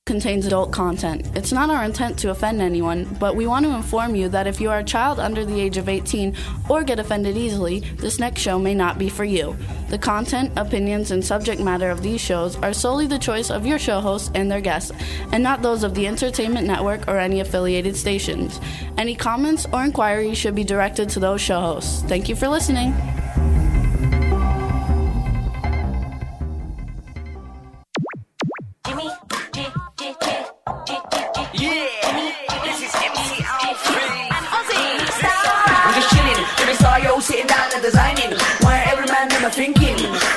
Contains adult content. It's not our intent to offend anyone, but we want to inform you that if you are a child under the age of 18 or get offended easily, this next show may not be for you. The content, opinions, and subject matter of these shows are solely the choice of your show hosts and their guests, and not those of the Entertainment Network or any affiliated stations. Any comments or inquiries should be directed to those show hosts. Thank you for listening. Sitting down and designing, why every man never thinking,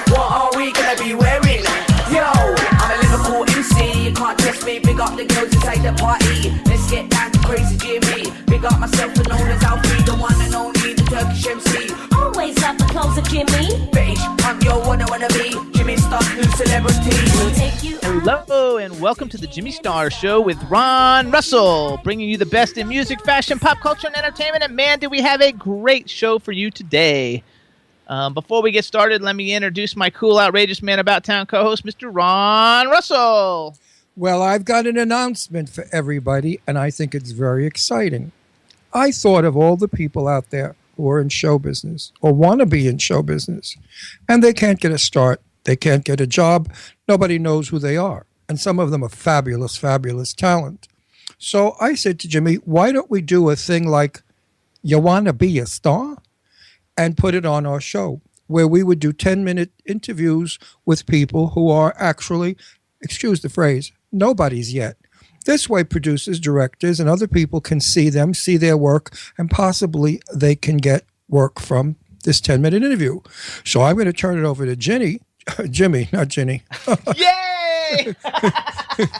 what are we gonna be wearing? Yo, I'm a Liverpool MC, you can't test me. Big up the girls inside the party, let's get down to crazy Jimmy. Big up myself and known as Alfie, the one and only, the Turkish MC. Always love the clothes of Jimmy. Bitch, I'm your wanna be Jimmy Star, new celebrity. We'll take you. Hello and welcome to the Jimmy Star Show with Ron Russell, bringing you the best in music, fashion, pop culture, and entertainment. And man, do we have a great show for you today. Before we get started, let me introduce my cool, outrageous man about town co-host, Mr. Ron Russell. Well, I've got an announcement for everybody, and I think it's very exciting. I thought of all the people out there who are in show business or want to be in show business, and they can't get a start. They can't get a job. Nobody knows who they are. And some of them are fabulous, fabulous talent. So I said to Jimmy, why don't we do a thing like You Wanna Be a Star? And put it on our show, where we would do 10-minute interviews with people who are actually, excuse the phrase, nobodies yet. This way, producers, directors, and other people can see them, see their work, and possibly they can get work from this 10-minute interview. So I'm going to turn it over to Jimmy, not Ginny. Yay!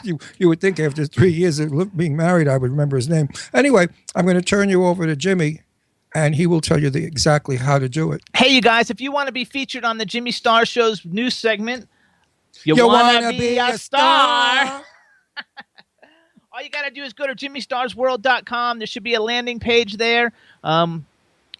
You would think after 3 years of being married, I would remember his name. Anyway, I'm going to turn you over to Jimmy, and he will tell you exactly how to do it. Hey, you guys, if you want to be featured on the Jimmy Star Show's news segment, you want to be a star. All you got to do is go to JimmyStarsWorld.com. There should be a landing page there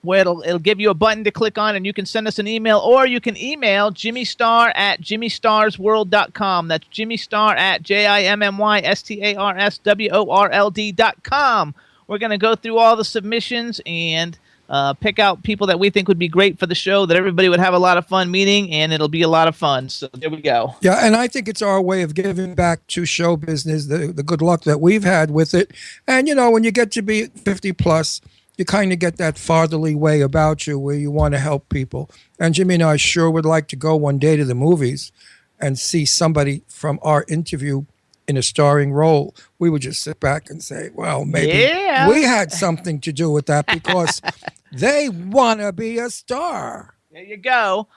where it'll give you a button to click on, and you can send us an email, or you can email JimmyStar@JimmyStarsWorld.com. That's JimmyStar@JimmyStarsWorld.com. We're going to go through all the submissions and pick out people that we think would be great for the show, that everybody would have a lot of fun meeting, and it'll be a lot of fun. So there we go. Yeah, and I think it's our way of giving back to show business, the good luck that we've had with it. And, you know, when you get to be 50 plus, you kind of get that fatherly way about you where you want to help people. And Jimmy and I sure would like to go one day to the movies and see somebody from our interview in a starring role. We would just sit back and say, well, maybe we had something to do with that because they want to be a star. There you go.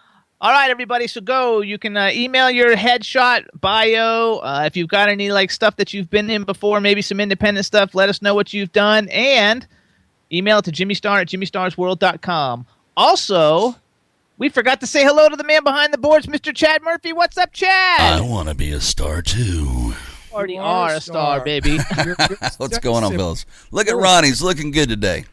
All right, everybody. So go. You can email your headshot bio. If you've got any like stuff that you've been in before, maybe some independent stuff, let us know what you've done. And email it to JimmyStar@JimmyStarsWorld.com. Also, we forgot to say hello to the man behind the boards, Mr. Chad Murphy. What's up, Chad? I want to be a star, too. Already are a star, baby. What's going on, fellas? Look at Ron. He's looking good today.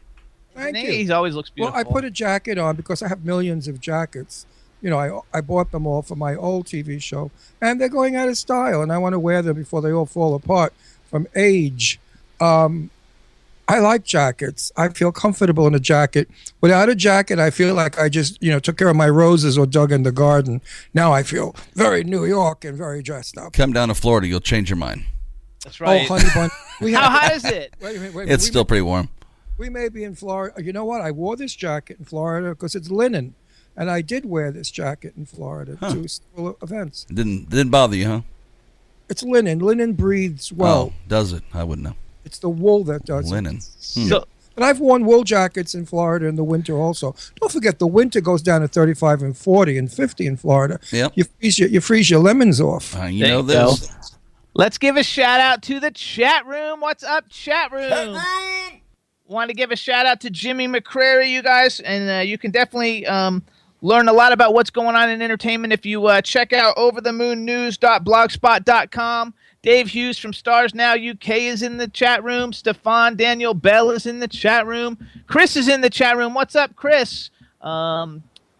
Thank you. He always looks beautiful. Well, I put a jacket on because I have millions of jackets. You know, I bought them all for my old TV show, and they're going out of style, and I want to wear them before they all fall apart from age. I like jackets. I feel comfortable in a jacket. Without a jacket, I feel like I just, took care of my roses or dug in the garden. Now I feel very New York and very dressed up. Come down to Florida. You'll change your mind. That's right. Oh, honey bun. How hot is it? Wait. It's still pretty warm. We may be in Florida. You know what? I wore this jacket in Florida because it's linen. And I did wear this jacket in Florida to several events. Didn't bother you, huh? It's linen. Linen breathes well. Oh, does it? I wouldn't know. It's the wool that does Linen. it. So, But I've worn wool jackets in Florida in the winter also. Don't forget, the winter goes down to 35 and 40 and 50 in Florida. Yep. You freeze your lemons off. You know this. let's give a shout out to the chat room. What's up, chat room? Want to give a shout out to Jimmy McCrary, you guys, and you can definitely learn a lot about what's going on in entertainment if you check out overthemoonnews.blogspot.com. Dave Hughes from Stars Now UK is in the chat room. Stefan Daniel Bell is in the chat room. Chris is in the chat room. What's up, Chris?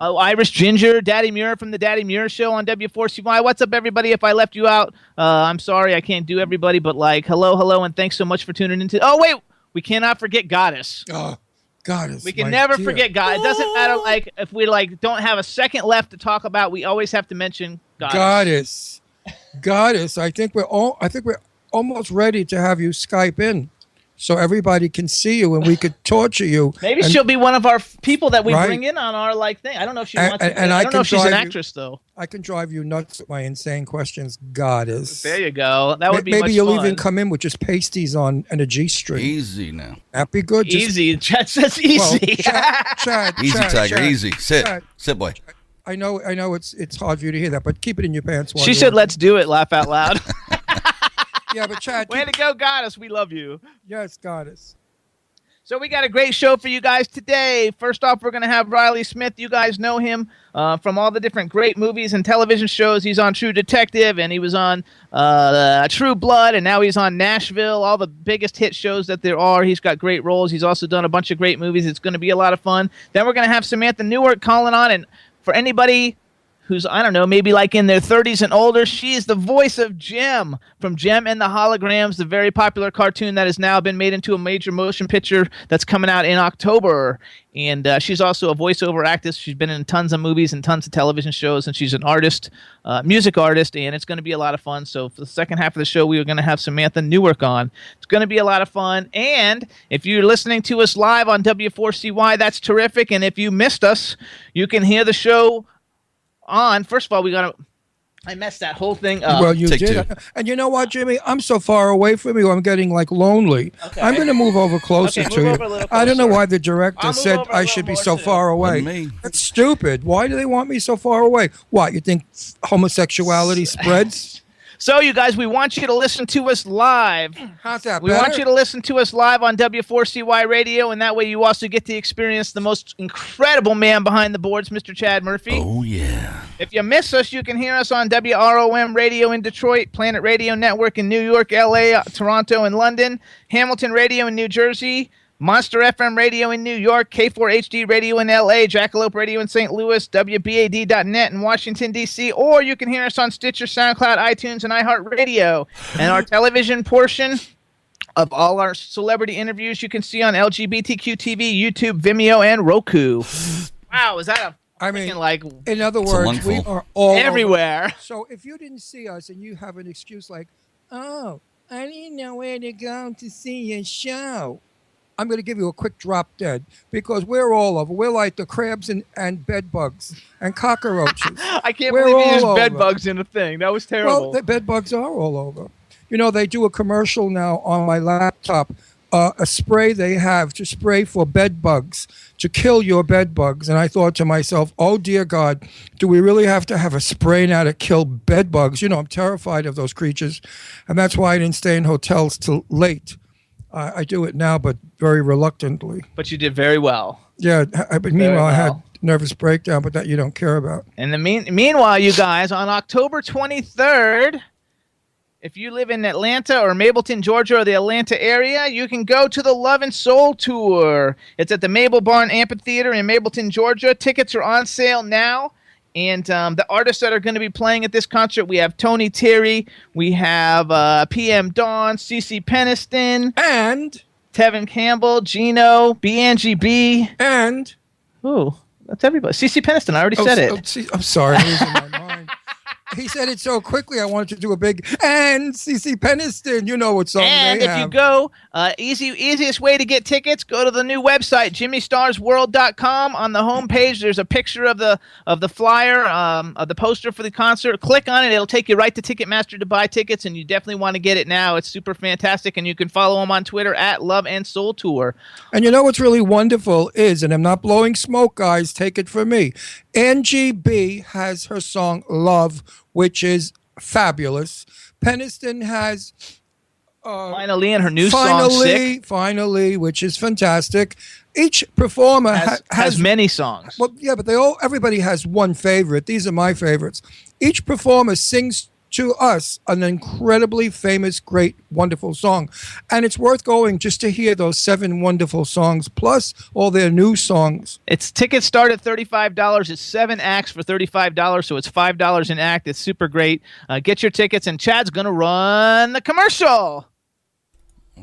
Irish Ginger, Daddy Muir from the Daddy Muir Show on W4CY. What's up, everybody? If I left you out, I'm sorry. I can't do everybody, but like, hello, and thanks so much for tuning into. Oh, wait, we cannot forget Goddess. Oh, Goddess. We can never forget God. It doesn't matter, like, if we like don't have a second left to talk about, we always have to mention Goddess. Goddess. I think we're almost ready to have you Skype in, so everybody can see you and we could torture you. Maybe she'll be one of our people that we bring in on our like thing. I don't know if she wants to. I don't know if she's an actress though. I can drive you nuts with my insane questions, Goddess. There you go. That would be maybe much you'll fun. even come in with just pasties on and a G-string. Easy now. That'd be good. Easy. Chad says easy. Chad, Easy, Tiger. Chad, Easy. Sit. Chad. Sit, boy. I know. It's hard for you to hear that, but keep it in your pants. She said, "Let's do it." Laugh out loud. Yeah, but Chad. Way to go, Goddess. We love you. Yes, Goddess. So we got a great show for you guys today. First off, we're going to have Riley Smith. You guys know him from all the different great movies and television shows. He's on True Detective, and he was on True Blood, and now he's on Nashville, all the biggest hit shows that there are. He's got great roles. He's also done a bunch of great movies. It's going to be a lot of fun. Then we're going to have Samantha Newark calling on, and for anybody who's, I don't know, maybe like in their 30s and older, she is the voice of JEM from JEM and the Holograms, the very popular cartoon that has now been made into a major motion picture that's coming out in October. And she's also a voiceover actress. She's been in tons of movies and tons of television shows, and she's an artist, music artist, and it's going to be a lot of fun. So for the second half of the show, we are going to have Samantha Newark on. It's going to be a lot of fun. And if you're listening to us live on W4CY, that's terrific. And if you missed us, you can hear the show on. First of all, I messed that whole thing up. Well, you Take did. two. And you know what, Jimmy? I'm so far away from you, I'm getting like lonely. Okay. I'm going to move over closer Okay, to move you. over a little I don't know closer. why the director I'll move said over a I little should be more, so too. far away. Wasn't me. That's stupid. Why do they want me so far away? What, you think homosexuality spreads? So, you guys, we want you to listen to us live. How's that We better? want you to listen to us live on W4CY Radio, and that way you also get to experience the most incredible man behind the boards, Mr. Chad Murphy. Oh, yeah. If you miss us, you can hear us on WROM Radio in Detroit, Planet Radio Network in New York, LA, Toronto, and London, Hamilton Radio in New Jersey, Monster FM Radio in New York, K4HD Radio in LA, Jackalope Radio in St. Louis, WBAD.net in Washington, D.C., or you can hear us on Stitcher, SoundCloud, iTunes, and iHeartRadio. And our television portion of all our celebrity interviews you can see on LGBTQ TV, YouTube, Vimeo, and Roku. Wow, is that a freaking, like, in other It's words, we wonderful. are all everywhere? over. So if you didn't see us and you have an excuse like, oh, I didn't know where to go to see your show, I'm going to give you a quick drop dead because we're all over. We're like the crabs and bed bugs and cockroaches. I can't We're believe you used all bed over. bugs in a thing. That was terrible. Well, the bed bugs are all over. You know, they do a commercial now on my laptop, a spray they have to spray for bed bugs, to kill your bed bugs. And I thought to myself, oh, dear God, do we really have to have a spray now to kill bed bugs? You know, I'm terrified of those creatures. And that's why I didn't stay in hotels till late. I do it now, but very reluctantly. But you did very well. Yeah, but meanwhile, I had well. nervous breakdown, but that you don't care about. And meanwhile, you guys, on October 23rd, if you live in Atlanta or Mableton, Georgia, or the Atlanta area, you can go to the Love and Soul Tour. It's at the Mabel Barn Amphitheater in Mableton, Georgia. Tickets are on sale now. And the artists that are going to be playing at this concert, we have Tony Terry, we have PM Dawn, CeCe Peniston, And Tevin Campbell, Gino, Angie B. And Ooh, that's everybody. CeCe Peniston, I already said it. See, I'm sorry, I'm losing my mind. He said it so quickly, I wanted to do a big and CeCe Peniston. You know what song And they if have. you go, easiest way to get tickets, go to the new website, JimmyStarsWorld.com. On the homepage, there's a picture of the flyer, of the poster for the concert. Click on it. It'll take you right to Ticketmaster to buy tickets, and you definitely want to get it now. It's super fantastic, and you can follow them on Twitter at Love and Soul Tour. And you know what's really wonderful is, and I'm not blowing smoke, guys, take it from me, Angie B has her song Love, which is fabulous. Peniston has Finally, in her new song, Sick, Finally, which is fantastic. Each performer has many songs. Well, yeah, but everybody has one favorite. These are my favorites. Each performer sings to us, an incredibly famous, great, wonderful song. And it's worth going just to hear those 7 wonderful songs, plus all their new songs. Its tickets start at $35. It's 7 acts for $35, so it's $5 an act. It's super great. Get your tickets, and Chad's going to run the commercial.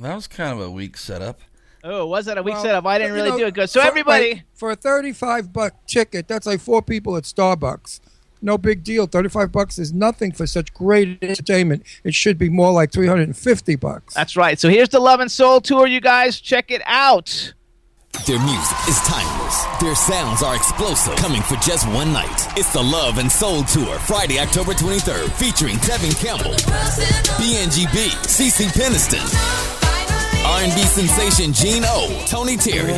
That was kind of a weak setup. Oh, was that a weak setup? I didn't really do it good. So for, everybody... like, for a $35 ticket, that's like 4 people at Starbucks. No big deal. $35 is nothing for such great entertainment. It should be more like $350. That's right. So here's the Love and Soul Tour, you guys. Check it out. Their music is timeless. Their sounds are explosive, coming for just one night. It's the Love and Soul Tour, Friday, October 23rd, featuring Tevin Campbell, BNGB, CeCe Peniston, R&B sensation Gene O, Tony Terry,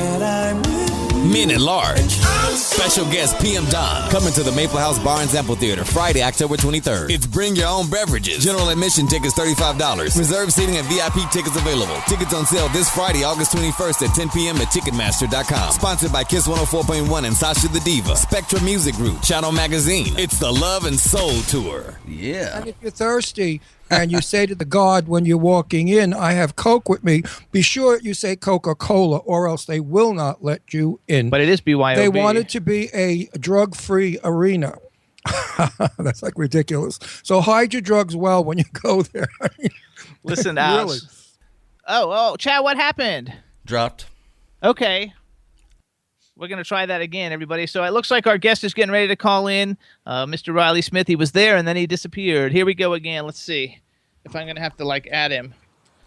Men at Large, special guest PM Don, coming to the Maple House Barnes Amphitheater Friday, October 23rd. It's bring your own beverages. General admission tickets $35. Reserved seating and VIP tickets available. Tickets on sale this Friday, August 21st at 10 p.m. at Ticketmaster.com. Sponsored by Kiss 104.1 and Sasha the Diva, Spectra Music Group, Channel Magazine. It's the Love and Soul Tour. Yeah. And if you're thirsty and you say to the guard when you're walking in, I have Coke with me, be sure you say Coca-Cola or else they will not let you in. But it is BYOB. They want it to be a drug-free arena. That's like ridiculous. So hide your drugs well when you go there. Listen, really. Alex. Oh, Chad, what happened? Dropped. Okay. We're going to try that again, everybody. So it looks like our guest is getting ready to call in. Mr. Riley Smith, he was there, and then he disappeared. Here we go again. Let's see if I'm going to have to, add him.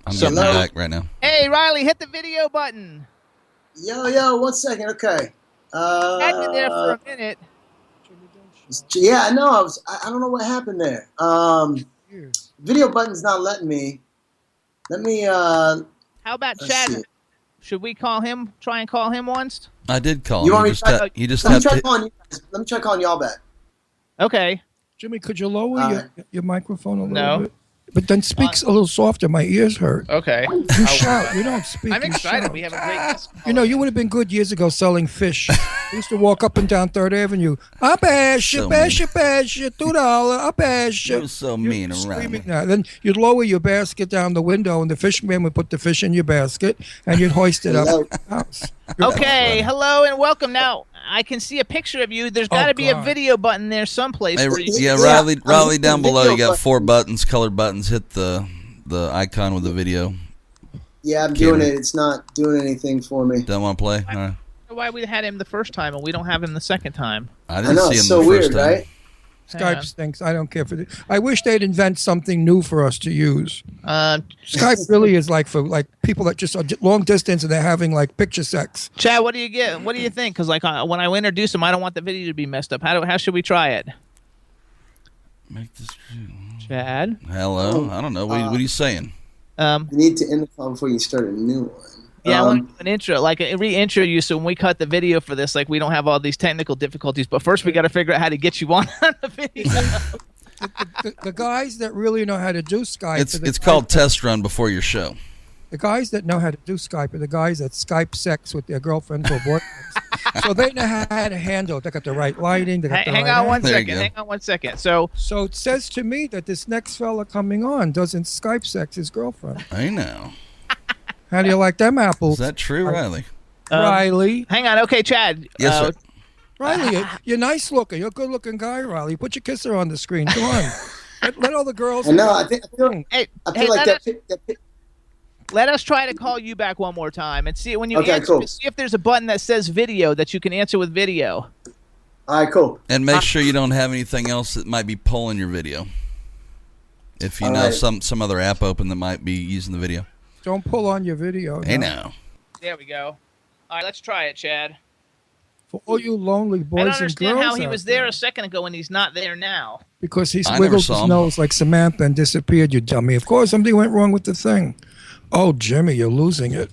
I'm getting back right now. Hey, Riley, hit the video button. Yo, 1 second. Okay. Had you there for a minute. Yeah, no, I don't know what happened there. Video button's not letting me. Let me. How about let's Chad? see. Should we call him? Try and call him once? I did call You him. want me to try? You just Let me have try to. calling you guys. Let me try calling y'all back. Okay. Jimmy, could you lower your microphone a little No. bit? But then speak a little softer. My ears hurt. Okay. You shout. You don't speak. I'm you excited. shout. We have a great guest. You know, you would have been good years ago selling fish. I used to walk up and down 3rd Avenue. I bash you, So bash you, bash you, $2. I bash you. You're so mean around Screaming me. that. Then you'd lower your basket down the window, and the fisherman would put the fish in your basket, and you'd hoist it up Hello. in the house. Okay, hello and welcome. Now, I can see a picture of you. There's got to be a God. video button there someplace. Hey, for you. yeah, Yeah, Riley, I'm Riley hitting down the below. video You got button. 4 buttons, colored buttons. Hit the icon with the video. Yeah, I'm Camera. doing it. It's not doing anything for me. Don't want to play? All right. Why we had him the first time and we don't have him the second time? I I didn't know see him it's so the first weird, time. right? Hang on. Skype stinks. I don't care for it. I wish they'd invent something new for us to use. Skype really is like for people that just are long distance and they're having like picture sex. Chad, what do you get? What do you think? Because when I introduce him, I don't want the video to be messed up. How should we try it? Make this. Chad. Hello. I don't know. What are you saying? You need to end the call before you start a new one. Yeah, I want to do an intro, like a re-intro you, so when we cut the video for this, we don't have all these technical difficulties. But first, we got to figure out how to get you on the video. The guys that really know how to do Skype. It's called test run before your show. The guys that know how to do Skype are the guys that Skype sex with their girlfriends or boyfriends. So they know how to handle it. They got the right lighting. They got the Hang right on one There you second. go. Hang on one second. So So it says to me that this next fella coming on doesn't Skype sex his girlfriend. I know. How do you like them apples? Is that true, Riley? Riley? hang on. Okay, Chad. Yes, sir. Riley, you're nice looking. You're a good looking guy, Riley. Put your kisser on the screen. Come on. Let all the girls. I know. I feel Hey, like let that. let us try to call you back one more time and see when you Okay, answer. cool. See if there's a button that says video that you can answer with video. All right, cool. And make sure you don't have anything else that might be pulling your video. If you All know right. some other app open that might be using the video. Don't pull on your video. Hey now. now. There we go. All right, let's try it, Chad. For all you lonely boys I don't and understand girls how he out was there a second ago and he's not there now. Because he I never wiggled saw his him. nose like Samantha and disappeared, you dummy. Of course, something went wrong with the thing. Oh, Jimmy, you're losing it.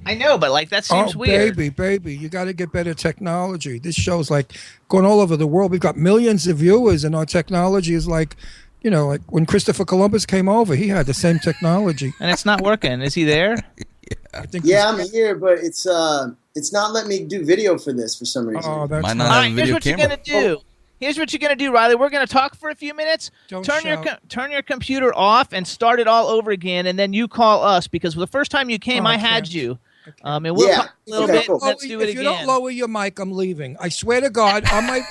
I know, but that seems Oh, weird. baby, you got to get better technology. This show's going all over the world. We've got millions of viewers, and our technology is like when Christopher Columbus came over, he had the same technology. And it's not working. Is he there? I think Yeah, I'm here, but it's not letting me do video for this for some reason. Oh, that's Might All not right, have a here's video what camera. you're going to do. Here's what you're gonna do, Riley. We're gonna talk for a few minutes. Don't turn shout. turn your computer off and start it all over again, and then you call us because the first time you came, Oh, I I had can't. you. And we'll Yeah. talk a little Okay, bit. cool. Let's do it If you again. don't lower your mic, I'm leaving. I swear to God, I'm like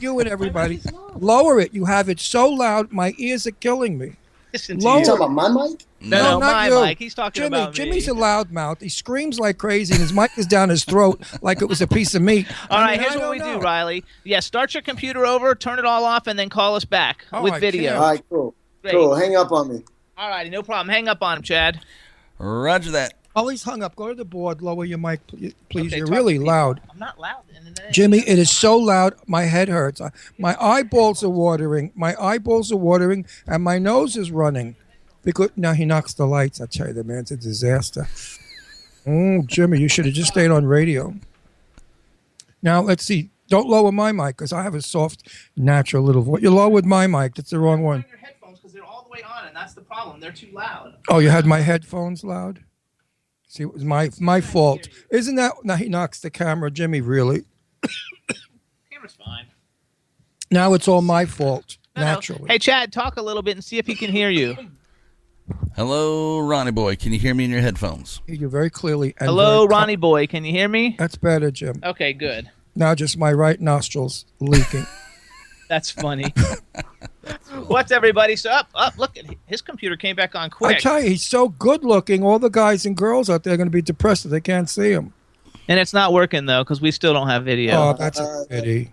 you and everybody. Lower it. You have it so loud, my ears are killing me. Listen to Lower You you. talking about my mic? No, not my you. mic. He's talking Jimmy, about me. Jimmy's a loudmouth. He screams like crazy, and his mic is down his throat like it was a piece of meat. All right, I here's what don't we know. do, Riley. Yeah, start your computer over, turn it all off, and then call us back Oh, with I video. can't. All right, cool. Great. Cool. Hang up on me. All righty, no problem. Hang up on him, Chad. Roger that. Oh, he's hung up. Go to the board. Lower your mic, please. Okay, You're talk really to people. loud. I'm not loud. Jimmy, it is so loud. My head hurts. My eyeballs are watering. My eyeballs are watering, and my nose is running. Because now he knocks the lights. I tell you, the man's a disaster. Jimmy, you should have just stayed on radio. Now let's see. Don't lower my mic because I have a soft, natural little voice. You lowered my mic. That's the wrong one. Your headphones because they're all the way on, and that's the problem. They're too loud. Oh, you had my headphones loud. See, it was my fault. Isn't that now? He knocks the camera, Jimmy. Really? Camera's fine. Now it's all my fault. No. Naturally. Hey, Chad, talk a little bit and see if he can hear you. Hello, Ronnie boy. Can you hear me in your headphones? Hear you very clearly. And Hello, very Ronnie boy. Can you hear me? That's better, Jim. Okay, good. Now just my right nostril's leaking. That's funny. What's everybody? So up. Look, his computer came back on I quick. tell you, he's so good looking. All the guys and girls out there are going to be depressed if they can't see him. And it's not working though because we still don't have video. Oh, that's a pity.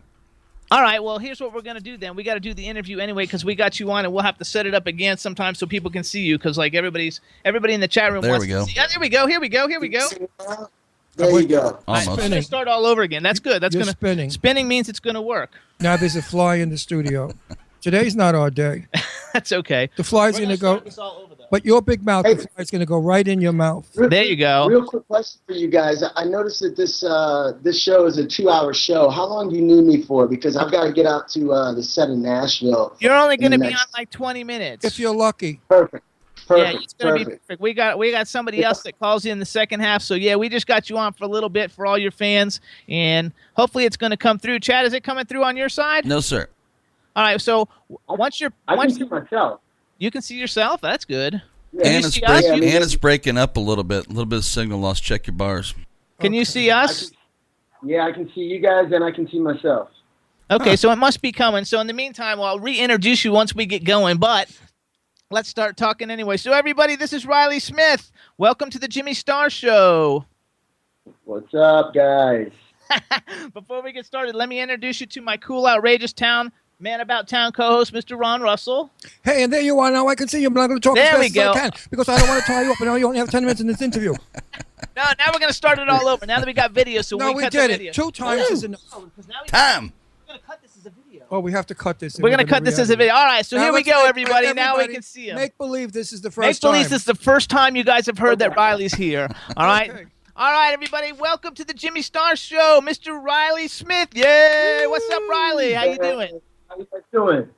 All right, well, here's what we're going to do then. We got to do the interview anyway because we got you on, and we'll have to set it up again sometime so people can see you because, like, everybody in the chat room There wants we go. to see. Oh, there we go. Here we go. There you go. All right, Almost. so we're going to start all over again. That's good. That's You're gonna spinning. Spinning means it's going to work. Now there's a fly in the studio. Today's not our day. That's okay. The fly's We're going to gonna go, start this all over, though. but your big mouth, the fly's going to go right in your mouth. There you go. Real quick question for you guys. I noticed that this show is a 2-hour show. How long do you need me for? Because I've got to get out to the set in Nashville. You're only going to in be the on next- like 20 minutes. If you're lucky. Perfect. Yeah, Perfect. it's going to be Perfect. perfect. We got somebody else that calls in the second half. So, yeah, we just got you on for a little bit for all your fans, and hopefully it's going to come through. Chad, is it coming through on your side? No, sir. All right, so once you're I can once see myself. you can see yourself, that's good. Yeah. Can And you it's, see us? break, Yeah, I mean- and it's breaking up a little bit. A little bit of signal loss. Check your bars. Can you see us? Yeah, I can see you guys and I can see myself. Okay, so it must be coming. So in the meantime, I'll reintroduce you once we get going, but let's start talking anyway. So everybody, this is Riley Smith. Welcome to the Jimmy Star Show. What's up, guys? Before we get started, let me introduce you to my cool, outrageous man about town co-host, Mr. Ron Russell. Hey, and there you are. Now I can see you, but I'm not going to talk There as we fast as go. I can because I don't want to tie you up. I know you only have 10 minutes in this interview. Now we're going to start it all over. Now that we got video, so No, we cut did the it. video. 2 times is enough. Because now Time. we're going to cut this as a video. Oh, we have to cut this. We're going to cut this as a video. All right, so Now here we let's go, make- everybody. Now we can see him. Make believe this is the Make first time. believe this is the first time you guys have heard that Riley's here. All right? Okay. All right, everybody. Welcome to the Jimmy Star Show, Mr. Riley Smith. Yay! What's up, Riley? How you doing? How you guys doing?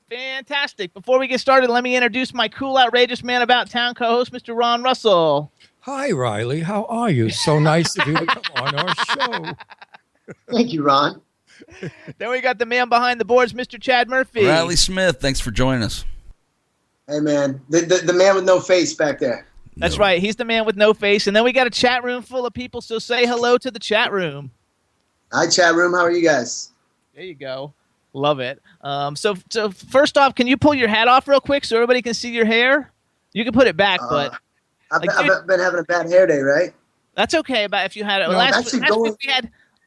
Fantastic. Before we get started, let me introduce my cool, outrageous man about town co-host, Mr. Ron Russell. Hi, Riley. How are you? So nice of you to come on our show. Thank you, Ron. Then we got the man behind the boards, Mr. Chad Murphy. Riley Smith, thanks for joining us. Hey, man. The man with no face back there. That's right. He's the man with no face. And then we got a chat room full of people, so say hello to the chat room. Hi, chat room. How are you guys? There you go. Love it. So first off, can you pull your hat off real quick so everybody can see your hair? You can put it back, but I've Like, been having a bad hair day, right? that's okay. But if you had it No,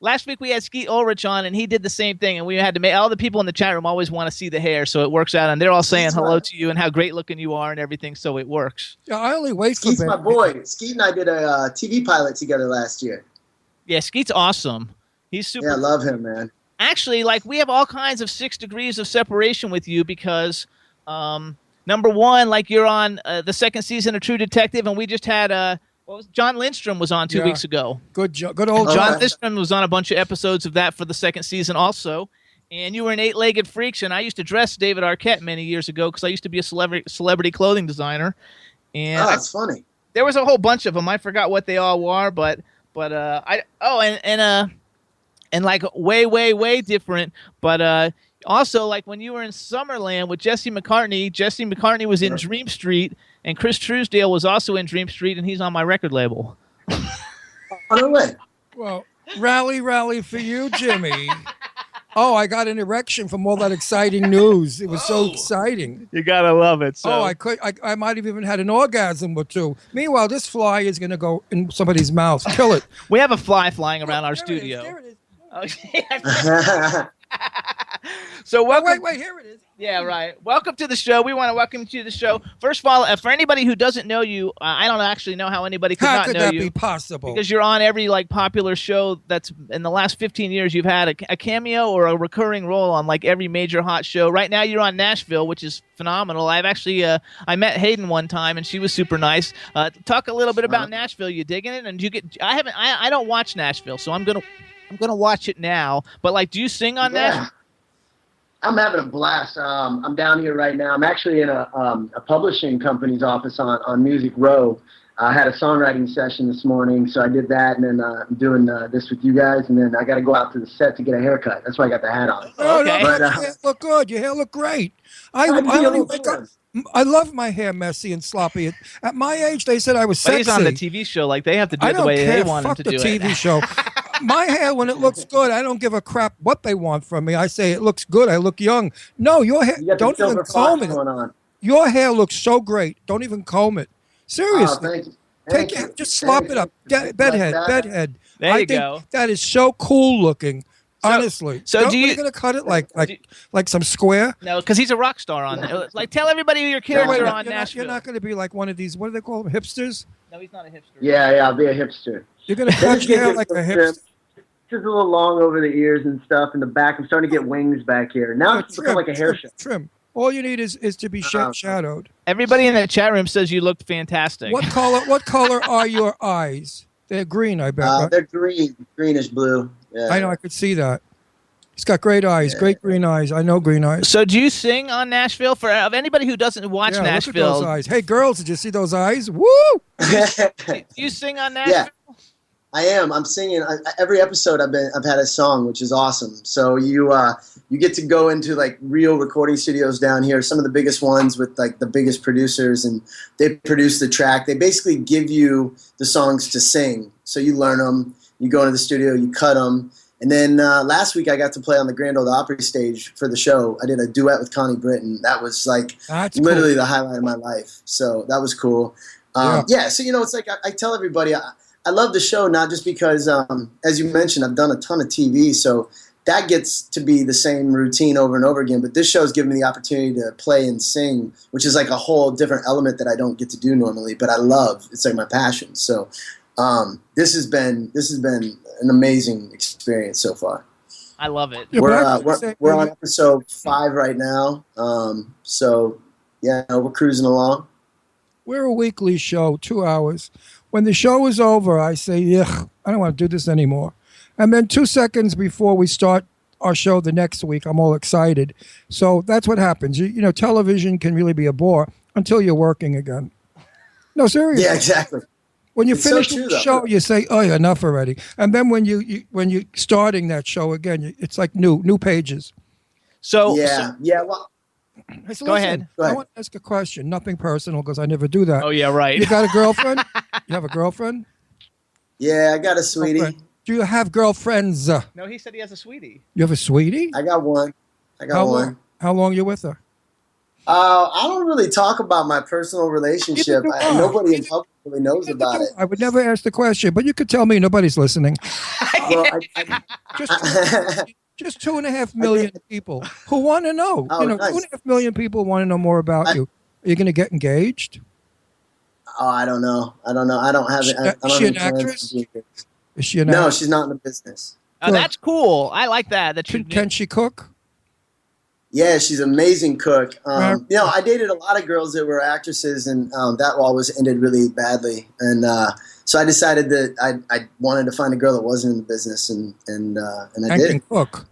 last week we had Skeet Ulrich on, and he did the same thing, and we had to make all the people in the chat room always want to see the hair, so it works out, and they're all saying hello to you and how great looking you are and everything, so it works. Yeah, I only wait for Skeet's my boy. Skeet and I did a TV pilot together last year. Yeah, Skeet's awesome. He's super. Yeah, I love him, man. Actually, like, we have all kinds of 6 degrees of separation with you because, number one, like, you're on the second season of True Detective, and we just had John Lindstrom was on 2 Yeah. weeks ago. Good old Oh, John okay. Lindstrom was on a bunch of episodes of that for the second season also. And you were in 8-Legged Freaks, and I used to dress David Arquette many years ago because I used to be a celebrity clothing designer. And Oh, that's funny. there was a whole bunch of them. I forgot what they all were, but and like way different. But Also, like when you were in Summerland with Jesse McCartney was in Dream Street, and Chris Truesdale was also in Dream Street, and he's on my record label. Oh, no way. Well, rally for you, Jimmy. Oh, I got an erection from all that exciting news. It was so exciting. You gotta love it. So. Oh, I might have even had an orgasm or two. Meanwhile, this fly is going to go in somebody's mouth. Kill it. We have a fly flying around our There studio. It is. Oh, yeah. So welcome. Wait, here it is. Yeah, right. Welcome to the show. We want to welcome you to the show. First of all, for anybody who doesn't know you, I don't actually know how anybody could How not could know that you. be possible? Because you're on every like popular show that's in the last 15 years. You've had a cameo or a recurring role on like every major hot show. Right now, you're on Nashville, which is phenomenal. I've actually I met Hayden one time, and she was super nice. Talk a little bit about Nashville. You digging it? And you get? I don't watch Nashville, so I'm gonna watch it now. But like, do you sing on Nashville? I'm having a blast. I'm down here right now. I'm actually in a publishing company's office on Music Row. I had a songwriting session this morning, so I did that, and then I'm doing this with you guys, and then I got to go out to the set to get a haircut. That's why I got the hat on. Oh, Okay. no, your hair look good. Your hair look great. I love my hair messy and sloppy. At my age, they said I was But sexy. he's on the TV show. Like they have to do I it the don't way care. they want him Fuck to the do TV it. show. My hair, when it looks good, I don't give a crap what they want from me. I say it looks good. I look young. No, your hair. You got the Don't even Silver comb Fox it. going on. Your hair looks so great. Don't even comb it. Seriously. Oh, thank you. Take it. Just slop it up. Bedhead. Bedhead. There I you think go. that is so cool looking. Honestly. so do Are you- going to cut it like some square? No, because he's a rock star on there. Like, tell everybody who your character on Nashville. You're not going to be like one of these. What do they call them? Hipsters. No, he's not a hipster. Yeah, I'll be a hipster. You're going to cut your hair like a hipster. Just a little long over the ears and stuff in the back. I'm starting to get wings back here. Now it's become like a hair show. Trim. All you need is to be shadowed. Everybody in the chat room says you looked fantastic. What color are your eyes? They're green, I bet. Right? They're greenish blue. Yeah. I know, I could see that. He's got great eyes, great green eyes. I know green eyes. So do you sing on Nashville? For of anybody who doesn't watch Yeah, Nashville, look at those eyes. Hey, girls, did you see those eyes? Woo! do you sing on Nashville? Yeah. I am. I'm singing. Every episode I've had a song, which is awesome. So you get to go into like real recording studios down here, some of the biggest ones with like the biggest producers, and they produce the track. They basically give you the songs to sing. So you learn them, you go into the studio, you cut them. And then last week I got to play on the Grand Ole Opry stage for the show. I did a duet with Connie Britton. That was like literally the highlight of my life. So that was cool. Yeah. So, it's like I tell everybody I love the show, not just because, as you mentioned, I've done a ton of TV, so that gets to be the same routine over and over again. But this show has given me the opportunity to play and sing, which is like a whole different element that I don't get to do normally, but I love. It's like my passion. So this has been an amazing experience so far. I love it. We're on episode 5 right now, so yeah, we're cruising along. We're a weekly show, 2 hours. When the show is over, I say, I don't want to do this anymore. And then 2 seconds before we start our show the next week, I'm all excited. So that's what happens. Television can really be a bore until you're working again. No, seriously. Yeah, exactly. When you It's finish so true, the show, you say, "Oh, yeah, enough already." And then when you're starting that show again, it's like new pages. So Well, So Go listen, ahead. I want to ask a question. Nothing personal because I never do that. oh yeah, right. You got a girlfriend? You have a girlfriend? yeah, I got a sweetie. Girlfriend. Do you have girlfriends? No, he said he has a sweetie. You have a sweetie? I got one. How long you with her? I don't really talk about my personal relationship. Neither do I. Nobody in public really knows about it. I would never ask the question, but you could tell me. Nobody's listening. Well, Just 2.5 million people who want to know. Oh, nice. 2.5 million people want to know more about you. Are you going to get engaged? I don't know. I don't have it. I don't Is she have an plans actress? to be here. Is she an No, actress? she's not in the business. Oh, that's cool. I like that. Can she cook? Yeah, she's an amazing cook. Right. I dated a lot of girls that were actresses, and that always ended really badly. And so I decided that I wanted to find a girl that wasn't in the business, and I did. Can cook.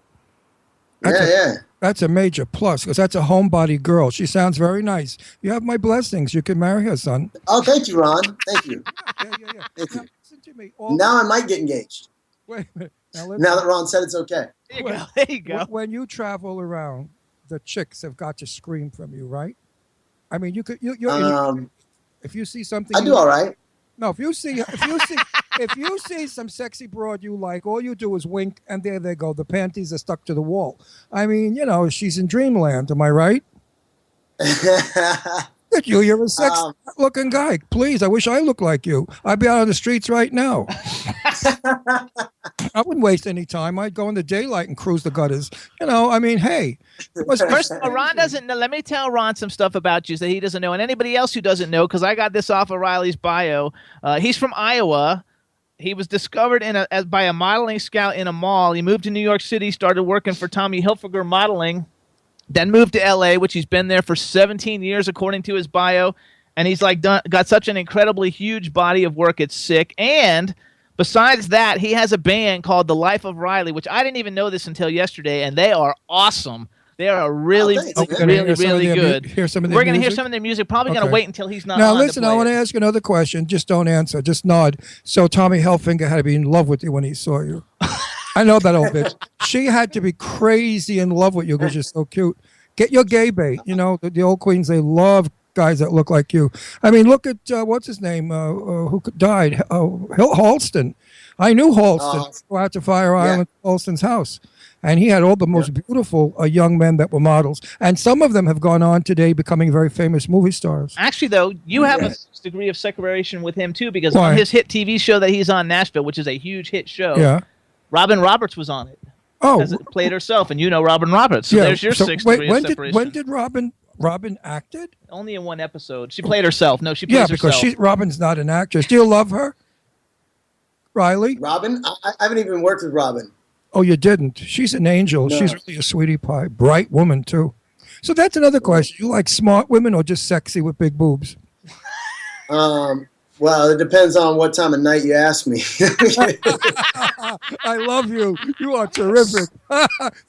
That's a major plus because that's a homebody girl. She sounds very nice. You have my blessings. You can marry her, son. Oh, thank you, Ron. Thank you. Yeah. Thank you. Listen to me. Now I might get engaged. Wait a minute. Now that Ron said it's okay. There you go. There you go. When you travel around, the chicks have got to scream from you, right? I mean, you could. If you see something, I do all right. No, if you see some sexy broad you like, all you do is wink, and there they go. The panties are stuck to the wall. I mean, she's in dreamland. Am I right? Look, you're a sexy-looking guy. Please, I wish I looked like you. I'd be out on the streets right now. I wouldn't waste any time. I'd go in the daylight and cruise the gutters. I mean, hey. First of all, Ron doesn't know. Let me tell Ron some stuff about you that he doesn't know, and anybody else who doesn't know, because I got this off of Riley's bio. He's from Iowa. He was discovered by a modeling scout in a mall. He moved to New York City, started working for Tommy Hilfiger Modeling, then moved to L.A., which he's been there for 17 years, according to his bio. And he's got such an incredibly huge body of work, it's sick. And besides that, he has a band called The Life of Riley, which I didn't even know this until yesterday, and they are awesome. They are really good. We're going to hear some of their music. Probably going to wait until he's not on. Now, listen, I want to ask you another question. Just don't answer. Just nod. So Tommy Hilfiger had to be in love with you when he saw you. I know that old bitch. She had to be crazy in love with you because you're so cute. Get your gay bait. The old queens, they love guys that look like you. I mean, look at, what's his name, who died, Halston. I knew Halston. Go out to Fire Island, Halston's house. And he had all the most beautiful young men that were models. And some of them have gone on today becoming very famous movie stars. Actually, though, you have a degree of separation with him, too, because on his hit TV show that he's on, Nashville, which is a huge hit show, Robin Roberts was on it. Oh. Played herself, and Robin Roberts. So there's your 6 degree of separation. When did Robin acted? Only in one episode. She played herself. No, she plays herself. Yeah, because Robin's not an actress. Do you love her, Riley? Robin? I haven't even worked with Robin. Oh, you didn't? She's an angel. No. She's really a sweetie pie. Bright woman, too. So that's another question. You like smart women or just sexy with big boobs? Well, it depends on what time of night you ask me. I love you. You are terrific.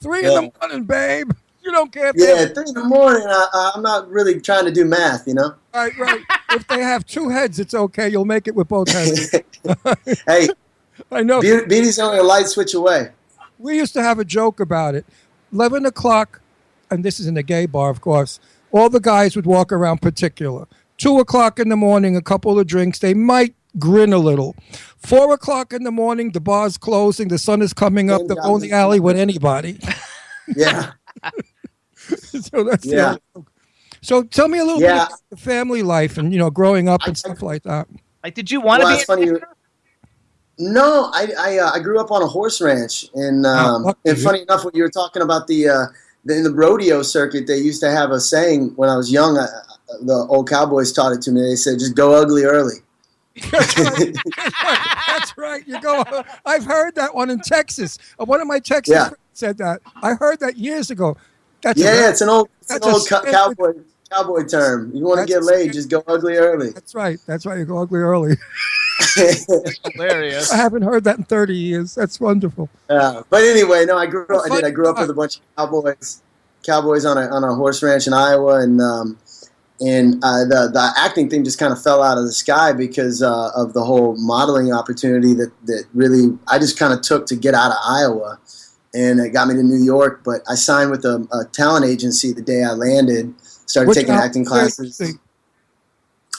3 in the morning, babe. You don't care. Yeah, 3 in the morning. I'm not really trying to do math, Right. If they have 2 heads, it's okay. You'll make it with both heads. Hey, I know. Beauty's only a light switch away. We used to have a joke about it. 11 o'clock, and this is in a gay bar, of course, all the guys would walk around particular. 2 o'clock in the morning, a couple of drinks. They might grin a little. 4 o'clock in the morning, the bar's closing. The sun is coming up. They'll go in the alley with anybody. Yeah. So that's the joke. So tell me a little bit about the family life and, growing up and stuff like that. Like, did you want to be a No, I grew up on a horse ranch, and funny enough, when you were talking about in the rodeo circuit, they used to have a saying when I was young. The old cowboys taught it to me. They said, "Just go ugly early." That's right. You go. I've heard that one in Texas. One of my Texas friends said that. I heard that years ago. It's an old cowboy term. You want to get laid, just go ugly early. That's right. You go ugly early. Hilarious. I haven't heard that in 30 years. That's wonderful. Yeah, but anyway, no, I grew up with a bunch of cowboys on a horse ranch in Iowa, and the acting thing just kind of fell out of the sky because of the whole modeling opportunity that really I just kind of took to get out of Iowa, and it got me to New York. But I signed with a talent agency the day I landed. Started taking acting classes.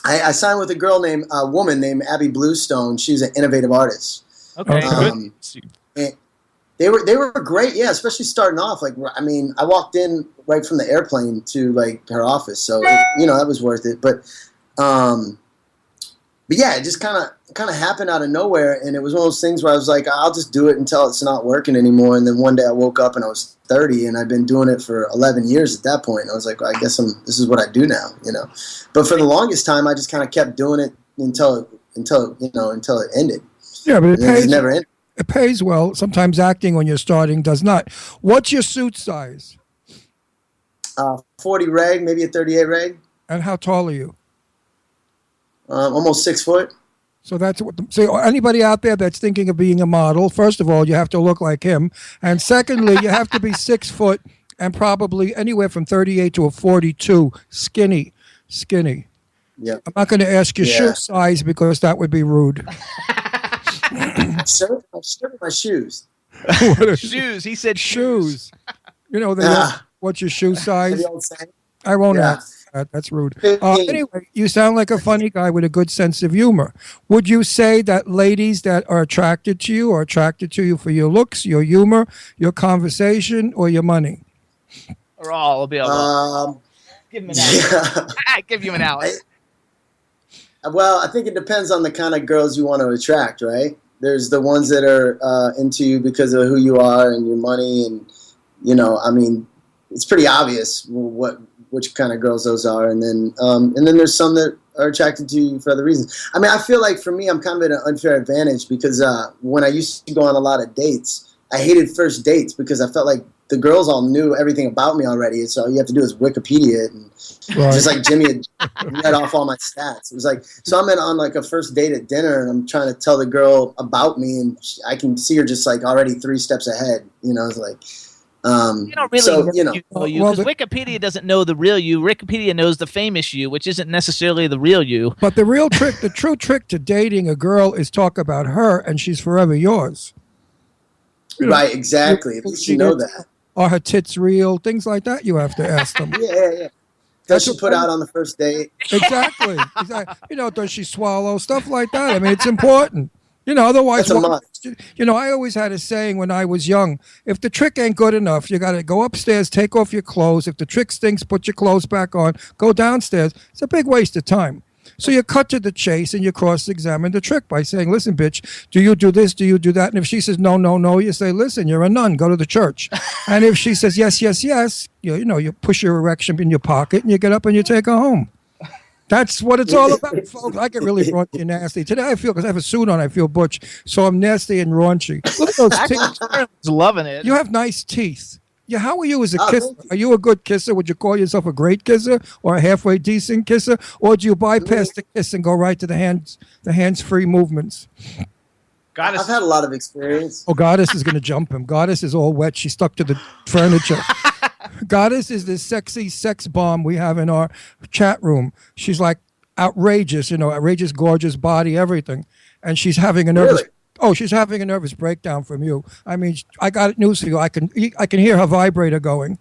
I signed with a woman named Abby Bluestone. She's an innovative artist. Okay, and they were great, especially starting off. I walked in right from the airplane to her office, so that was worth it. But yeah, it just kind of happened out of nowhere, and it was one of those things where I was like, I'll just do it until it's not working anymore. And then one day I woke up and I was 30, and I've been doing it for 11 years at that point. And I was like, well, I guess this is what I do now, But for the longest time, I just kind of kept doing it until it ended. Yeah, but it never ended. It pays well. Sometimes acting when you're starting does not. What's your suit size? 40 reg, maybe a 38 reg. And how tall are you? Almost 6 foot. So so anybody out there that's thinking of being a model, first of all, you have to look like him. And secondly, you have to be 6 foot and probably anywhere from 38 to a 42. Skinny. Yeah. I'm not going to ask your shoe size because that would be rude. I'm serving my shoes. What are- Shoes. He said shoes. You know, what's your shoe size? The old saying. I won't Yeah. ask that. That's rude. 15. Anyway, you sound like a funny guy with a good sense of humor. Would you say that ladies that are attracted to you are attracted to you for your looks, your humor, your conversation, or your money? or all will be able. Give him an out. I give you an out. Well, I think it depends on the kind of girls you want to attract, right? There's the ones that are into you because of who you are and your money, and I mean, it's pretty obvious which kind of girls those are, and then there's some that are attracted to you for other reasons. I mean, I feel like for me, I'm kind of at an unfair advantage because when I used to go on a lot of dates, I hated first dates because I felt like the girls all knew everything about me already, so all you have to do is Wikipedia it, and just like Jimmy had read off all my stats. It was like, so I'm on like a first date at dinner, and I'm trying to tell the girl about me, and I can see her just like already 3 steps ahead. It's like, you don't really know you because Wikipedia doesn't know the real you. Wikipedia knows the famous you, which isn't necessarily the real you. But the true trick to dating a girl is talk about her, and she's forever yours. Right, exactly. At least you know that. Are her tits real? Things like that you have to ask them. Yeah. Does she put out on the first date? Exactly. Does she swallow? Stuff like that. I mean, it's important. Otherwise, That's a must. I always had a saying when I was young, if the trick ain't good enough, you got to go upstairs, take off your clothes. If the trick stinks, put your clothes back on, go downstairs. It's a big waste of time. So you cut to the chase and you cross-examine the trick by saying, listen, bitch, do you do this? Do you do that? And if she says, no, you say, listen, you're a nun. Go to the church. And if she says, yes, you push your erection in your pocket and you get up and you take her home. That's what it's all about, folks. I get really raunchy and nasty. Today I feel, because I have a suit on, I feel butch. So I'm nasty and raunchy. Look at those teeth. Loving it. You have nice teeth. Yeah, how are you as a kisser? Are you a good kisser? Would you call yourself a great kisser or a halfway decent kisser? Or do you bypass the kiss and go right to the hands-free movements? Goddess. I've had a lot of experience. Oh, Goddess is going to jump him. Goddess is all wet. She's stuck to the furniture. Goddess is this sexy sex bomb we have in our chat room. She's like outrageous, outrageous, gorgeous body, everything. And she's having a nervous... Really? Oh, she's having a nervous breakdown from you. I mean, I got news for you. I can hear her vibrator going.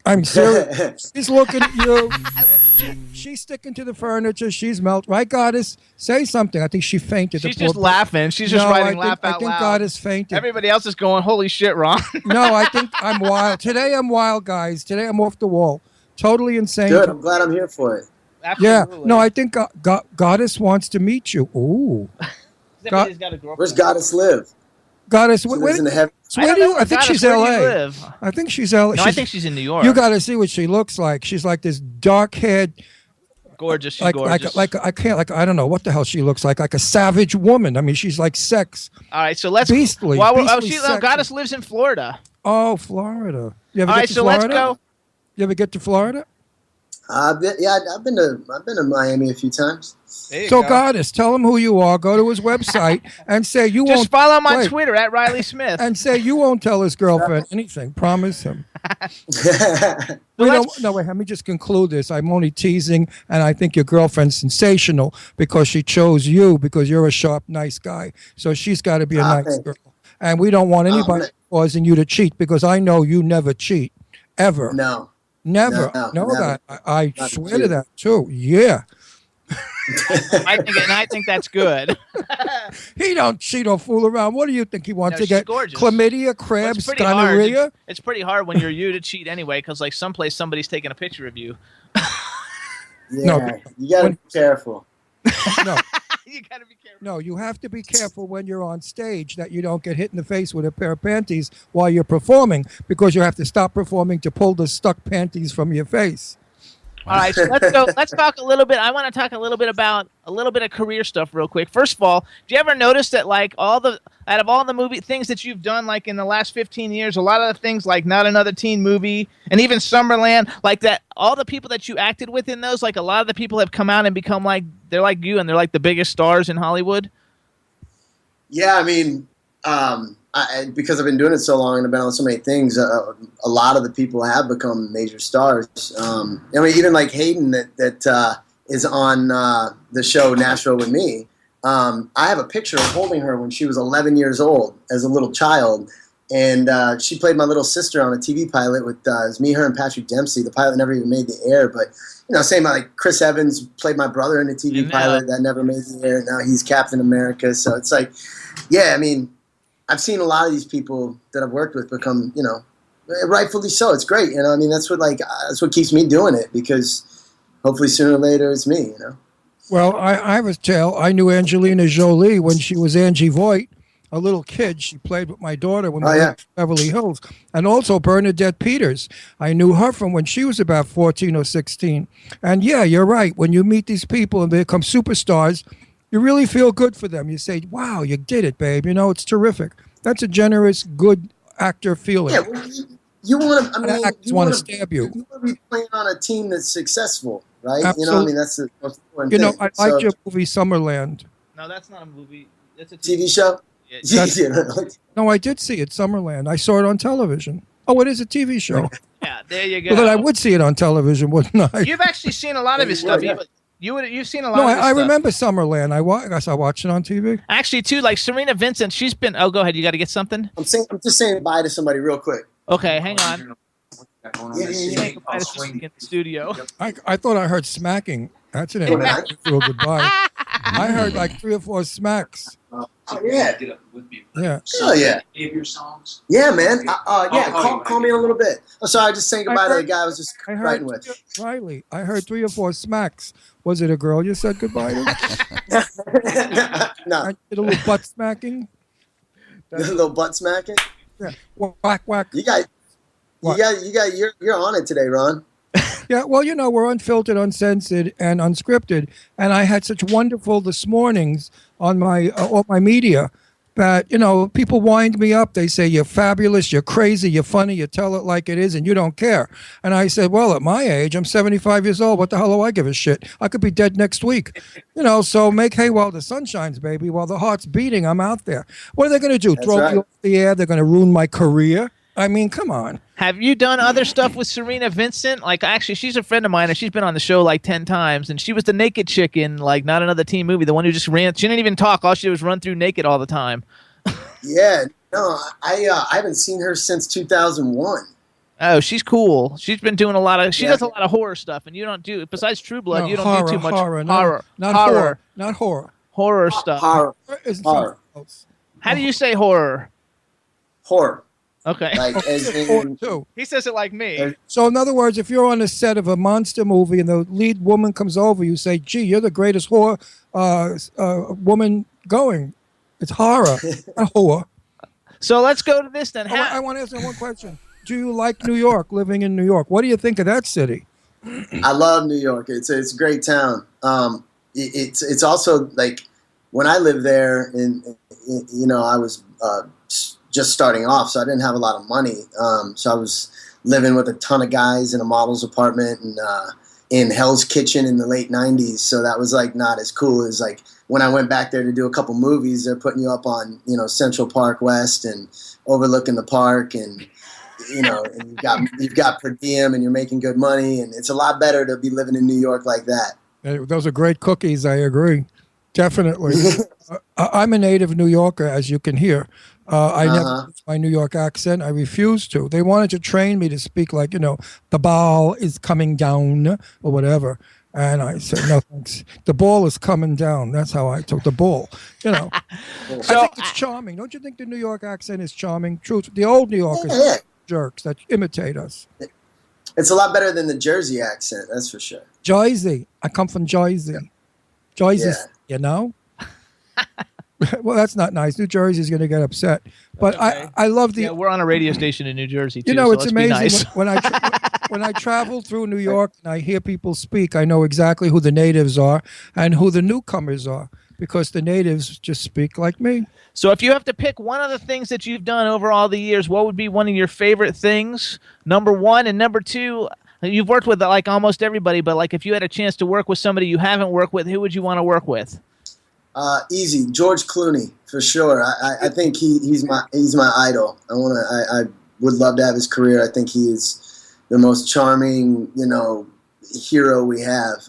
I'm serious. She's looking at you. She's sticking to the furniture. She's melting. Right, Goddess? Say something. I think she fainted. She's just laughing. She's just writing laugh out loud. I think Goddess fainted. Everybody else is going, holy shit, Ron. No, I think I'm wild. Today I'm wild, guys. Today I'm off the wall. Totally insane. Good. I'm glad I'm here for it. Absolutely. Yeah. No, I think Goddess wants to meet you. Ooh. Where's Goddess live? Goddess, She lives in the heaven. I think she's L.A. I think she's L.A. No, I think she's in New York. You got to see what she looks like. She's like this dark-haired, gorgeous. She's like, gorgeous. I don't know what the hell she looks like a savage woman. I mean, she's like sex. All right, so let's beastly. Goddess lives in Florida. Oh, Florida. You ever All get right, to so Florida? let's go. You ever get to Florida? I've been to Miami a few times. So, Goddess, tell him who you are. Go to his website and say you won't. Just follow him on Twitter at Riley Smith. And say you won't tell his girlfriend anything. Promise him. Wait, let me just conclude this. I'm only teasing, and I think your girlfriend's sensational because she chose you because you're a sharp, nice guy. So she's got to be a nice girl. And we don't want anybody causing you to cheat because I know you never cheat. Ever. No. Never. Never. That. I swear to that, too. Yeah. I think that's good. He don't cheat or fool around. What do you think he wants to get? Gorgeous. Chlamydia, crabs, gonorrhea? It's pretty hard when you're you to cheat anyway, because like someplace somebody's taking a picture of you. Yeah, you gotta be careful. No. You gotta be careful. No, you have to be careful when you're on stage that you don't get hit in the face with a pair of panties while you're performing, because you have to stop performing to pull the stuck panties from your face. All right, so let's go. Let's talk a little bit. I want to talk a little bit about a little bit of career stuff real quick. First of all, do you ever notice that like out of all the movie things that you've done like in the last 15 years, a lot of the things like Not Another Teen Movie and even Summerland, like that, all the people that you acted with in those, like a lot of the people have come out and become like, they're like you and they're like the biggest stars in Hollywood. Yeah, I mean, because I've been doing it so long and I've been on so many things, a lot of the people have become major stars. I mean, even like Hayden that is on the show Nashville with me. I have a picture of holding her when she was 11 years old as a little child. And she played my little sister on a TV pilot with it was me, her, and Patrick Dempsey. The pilot never even made the air, but same like Chris Evans played my brother in a TV pilot that never made the air. Now he's Captain America. So it's like, yeah, I mean, I've seen a lot of these people that I've worked with become, rightfully so. It's great, I mean, that's what keeps me doing it, because hopefully sooner or later it's me, Well, I knew Angelina Jolie when she was Angie Voight. A little kid. She played with my daughter when we were in Beverly Hills. And also Bernadette Peters. I knew her from when she was about 14 or 16. And yeah, you're right. When you meet these people and they become superstars, you really feel good for them. You say, wow, you did it, babe. It's terrific. That's a generous, good actor feeling. Yeah, well, you want to, actors want to stab you. You want to be playing on a team that's successful, right? Absolutely. That's the most important thing. I liked your movie Summerland. No, that's not a movie. That's a TV show? No, I did see it, Summerland. I saw it on television. Oh, it is a TV show. Yeah, there you go. Well, then I would see it on television, wouldn't I? You've actually seen a lot of his stuff. You've seen a lot No, of his stuff. I remember Summerland. I guess I watched it on TV. Actually, too, like Serena Vincent, she's been... Oh, go ahead. You got to get something? I'm just saying bye to somebody real quick. Okay, hang on. Yeah. In the studio. I thought I heard smacking. That's an name. Do a goodbye. I heard like 3 or 4 smacks. Oh, yeah. Yeah. Oh, yeah. Yeah, man. Call me in a little bit. I'm sorry, just saying goodbye to the guy I was just writing with. Riley, I heard 3 or 4 smacks. Was it a girl you said goodbye to? No. I did a little butt smacking. A little butt smacking? Yeah. Whack, whack. You're on it today, Ron. Yeah, well, we're unfiltered, uncensored, and unscripted. And I had such wonderful this mornings on my all my media that, people wind me up. They say, you're fabulous, you're crazy, you're funny, you tell it like it is, and you don't care. And I said, well, at my age, I'm 75 years old. What the hell do I give a shit? I could be dead next week. So make hay while the sun shines, baby. While the heart's beating, I'm out there. What are they going to do? Throw me off the air? They're going to ruin my career? I mean, come on. Have you done other stuff with Serena Vincent? Like, actually, she's a friend of mine, and she's been on the show like 10 times, and she was the naked chick in, like, Not Another Teen Movie, the one who just ran. She didn't even talk. All she did was run through naked all the time. Yeah. No, I haven't seen her since 2001. Oh, she's cool. She's been doing a lot of... She does a lot of horror stuff, and you don't do... Besides True Blood, you don't do too much horror. Not horror. Not horror. Horror stuff. Horror. How do you say horror? Horror. Okay. Like, as in, he says it like me. So, in other words, if you're on a set of a monster movie and the lead woman comes over, you say, gee, you're the greatest horror woman going. It's horror, not horror. So let's go to this then. I want to ask you one question. Do you like New York, living in New York? What do you think of that city? I love New York. It's a great town. It's also like when I lived there, I was just starting off, so I didn't have a lot of money. So I was living with a ton of guys in a model's apartment and in Hell's Kitchen in the late 90s. So that was like not as cool as like when I went back there to do a couple movies. They're putting you up on Central Park West and overlooking the park, and and you've got per diem and you're making good money, and it's a lot better to be living in New York like that. Those are great cookies. I agree. Definitely. I'm a native New Yorker, as you can hear. I never used my New York accent. I refused to. They wanted to train me to speak like, the ball is coming down or whatever. And I said, no, thanks. The ball is coming down. That's how I took the ball. I think it's charming. Don't you think the New York accent is charming? Truth. The old New Yorkers jerks that imitate us. It's a lot better than the Jersey accent, that's for sure. Jersey. I come from Jersey. Jersey, Well, that's not nice. New Jersey's going to get upset. But okay. I love the... Yeah, we're on a radio station in New Jersey, too, it's amazing. Nice. when I travel through New York and I hear people speak, I know exactly who the natives are and who the newcomers are, because the natives just speak like me. So if you have to pick one of the things that you've done over all the years, what would be one of your favorite things, number one? And number two, you've worked with like almost everybody, but like if you had a chance to work with somebody you haven't worked with, who would you want to work with? Easy, George Clooney for sure. I think he's my idol. I would love to have his career. I think he is the most charming hero we have.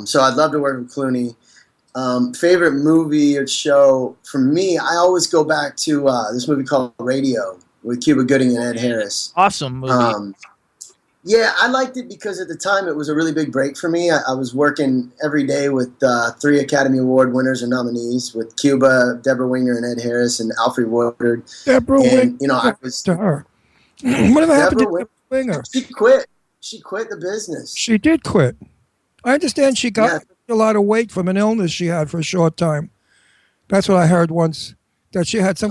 So I'd love to work with Clooney. Favorite movie or show for me, I always go back to this movie called Radio with Cuba Gooding and Ed Harris. Awesome movie. Yeah, I liked it because at the time it was a really big break for me. I was working every day with 3 Academy Award winners and nominees with Cuba, Deborah Winger, and Ed Harris, and Alfred Woodard. Deborah Winger. You know, I was to her. Whatever happened to Deborah Winger? She quit. She quit the business. She did quit. I understand she got a lot of weight from an illness she had for a short time. That's what I heard once. That she had some,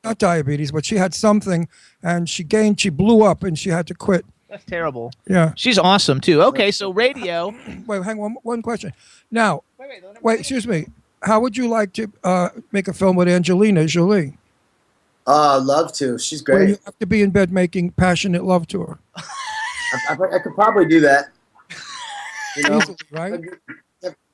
not diabetes, but she had something, and she blew up, and she had to quit. That's terrible. Yeah. She's awesome, too. Okay, so Radio. Wait, hang on. One question. Now, wait, excuse me. How would you like to make a film with Angelina Jolie? Love to. She's great. Well, you have to be in bed making passionate love to her. I could probably do that. You know, easily, right?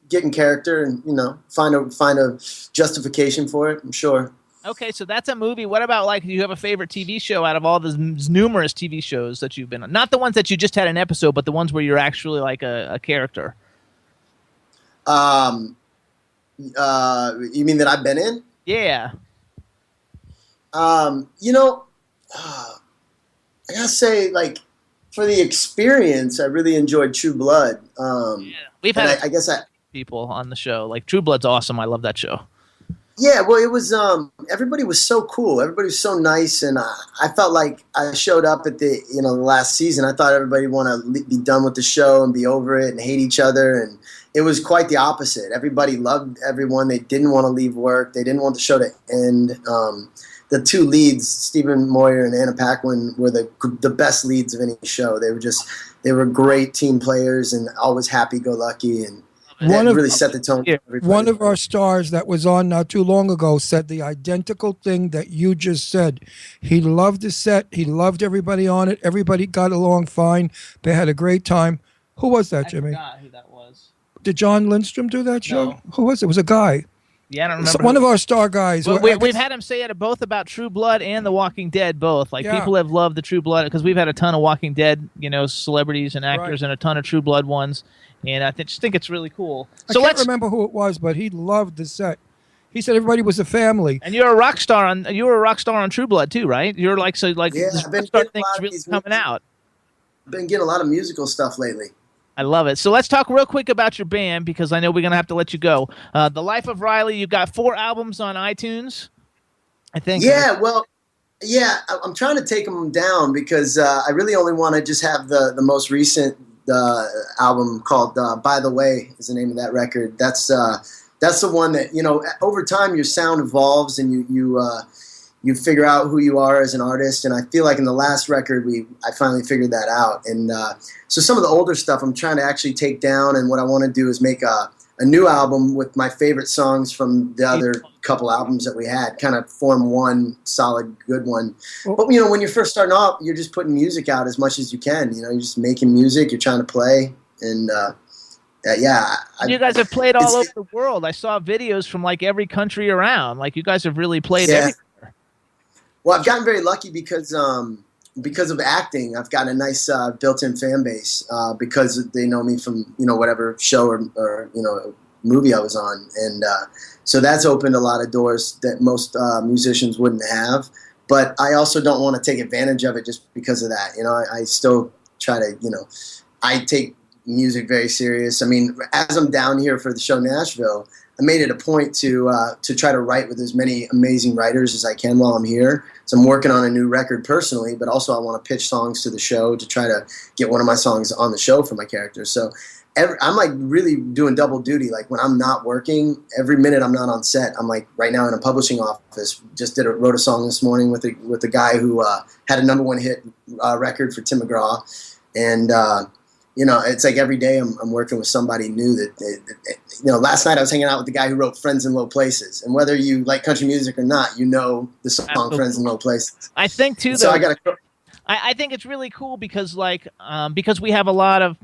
Get in character and, you know, find a justification for it, I'm sure. Okay, so that's a movie. What about, like, do you have a favorite TV show out of all the numerous TV shows that you've been on? Not the ones that you just had an episode, but the ones where you're actually like a character. You mean that I've been in? Yeah. You know, I gotta say, like, for the experience, I really enjoyed True Blood. We've had people on the show. Like, True Blood's awesome. I love that show. Yeah, well, it was, everybody was so cool. Everybody was so nice, and I felt like I showed up at the last season. I thought everybody would want to be done with the show and be over it and hate each other, and it was quite the opposite. Everybody loved everyone. They didn't want to leave work. They didn't want the show to end. The 2 leads, Stephen Moyer and Anna Paquin, were the best leads of any show. They were great team players and always happy-go-lucky, and that really set the tone. One of our stars that was on not too long ago said the identical thing that you just said. He loved the set. He loved everybody on it. Everybody got along fine. They had a great time. Who was that, Jimmy? I forgot who that was. Did John Lindstrom do that show? No. Who was it? It was a guy. Yeah, I don't remember. One of our star guys. Well, we've had him say it both about True Blood and The Walking Dead, both. Like, people have loved the True Blood because we've had a ton of Walking Dead, celebrities and actors, and a ton of True Blood ones. And I just think it's really cool. So I can't remember who it was, but he loved the set. He said everybody was a family. And you're a rock star on True Blood too, right? You're like yeah, this I've been rock star getting thing's really coming out. I've been getting a lot of musical stuff lately. I love it. So let's talk real quick about your band because I know we're gonna have to let you go. The Life of Riley. You've got 4 albums on iTunes, I think. Yeah, I'm trying to take them down because I really only want to just have the most recent album called By the Way is the name of that record. That's the one that, over time your sound evolves and you figure out who you are as an artist, and I feel like in the last record I finally figured that out. And so some of the older stuff I'm trying to actually take down, and what I want to do is make a new album with my favorite songs from the other couple albums that we had, kind of form one solid good one. But when you're first starting off, you're just putting music out as much as you can. You're just making music, you're trying to play, and you guys have played all over the world. I saw videos from like every country around. Like, you guys have really played everywhere. Well, I've gotten very lucky because of acting. I've gotten a nice built-in fan base because they know me from whatever show or movie I was on, and so that's opened a lot of doors that most musicians wouldn't have. But I also don't want to take advantage of it just because of that. I still try to I take music very serious. I mean, as I'm down here for the show Nashville, I made it a point to try to write with as many amazing writers as I can while I'm here. So I'm working on a new record personally, but also I want to pitch songs to the show to try to get one of my songs on the show for my characters. So I'm like really doing double duty. Like, when I'm not working, every minute I'm not on set, I'm like right now in a publishing office. Just wrote a song this morning with a guy who had a #1 hit record for Tim McGraw, and it's like every day I'm working with somebody new last night I was hanging out with the guy who wrote Friends in Low Places. And whether you like country music or not, the song Absolutely. Friends in Low Places. I think too, so I think it's really cool because because we have a lot of,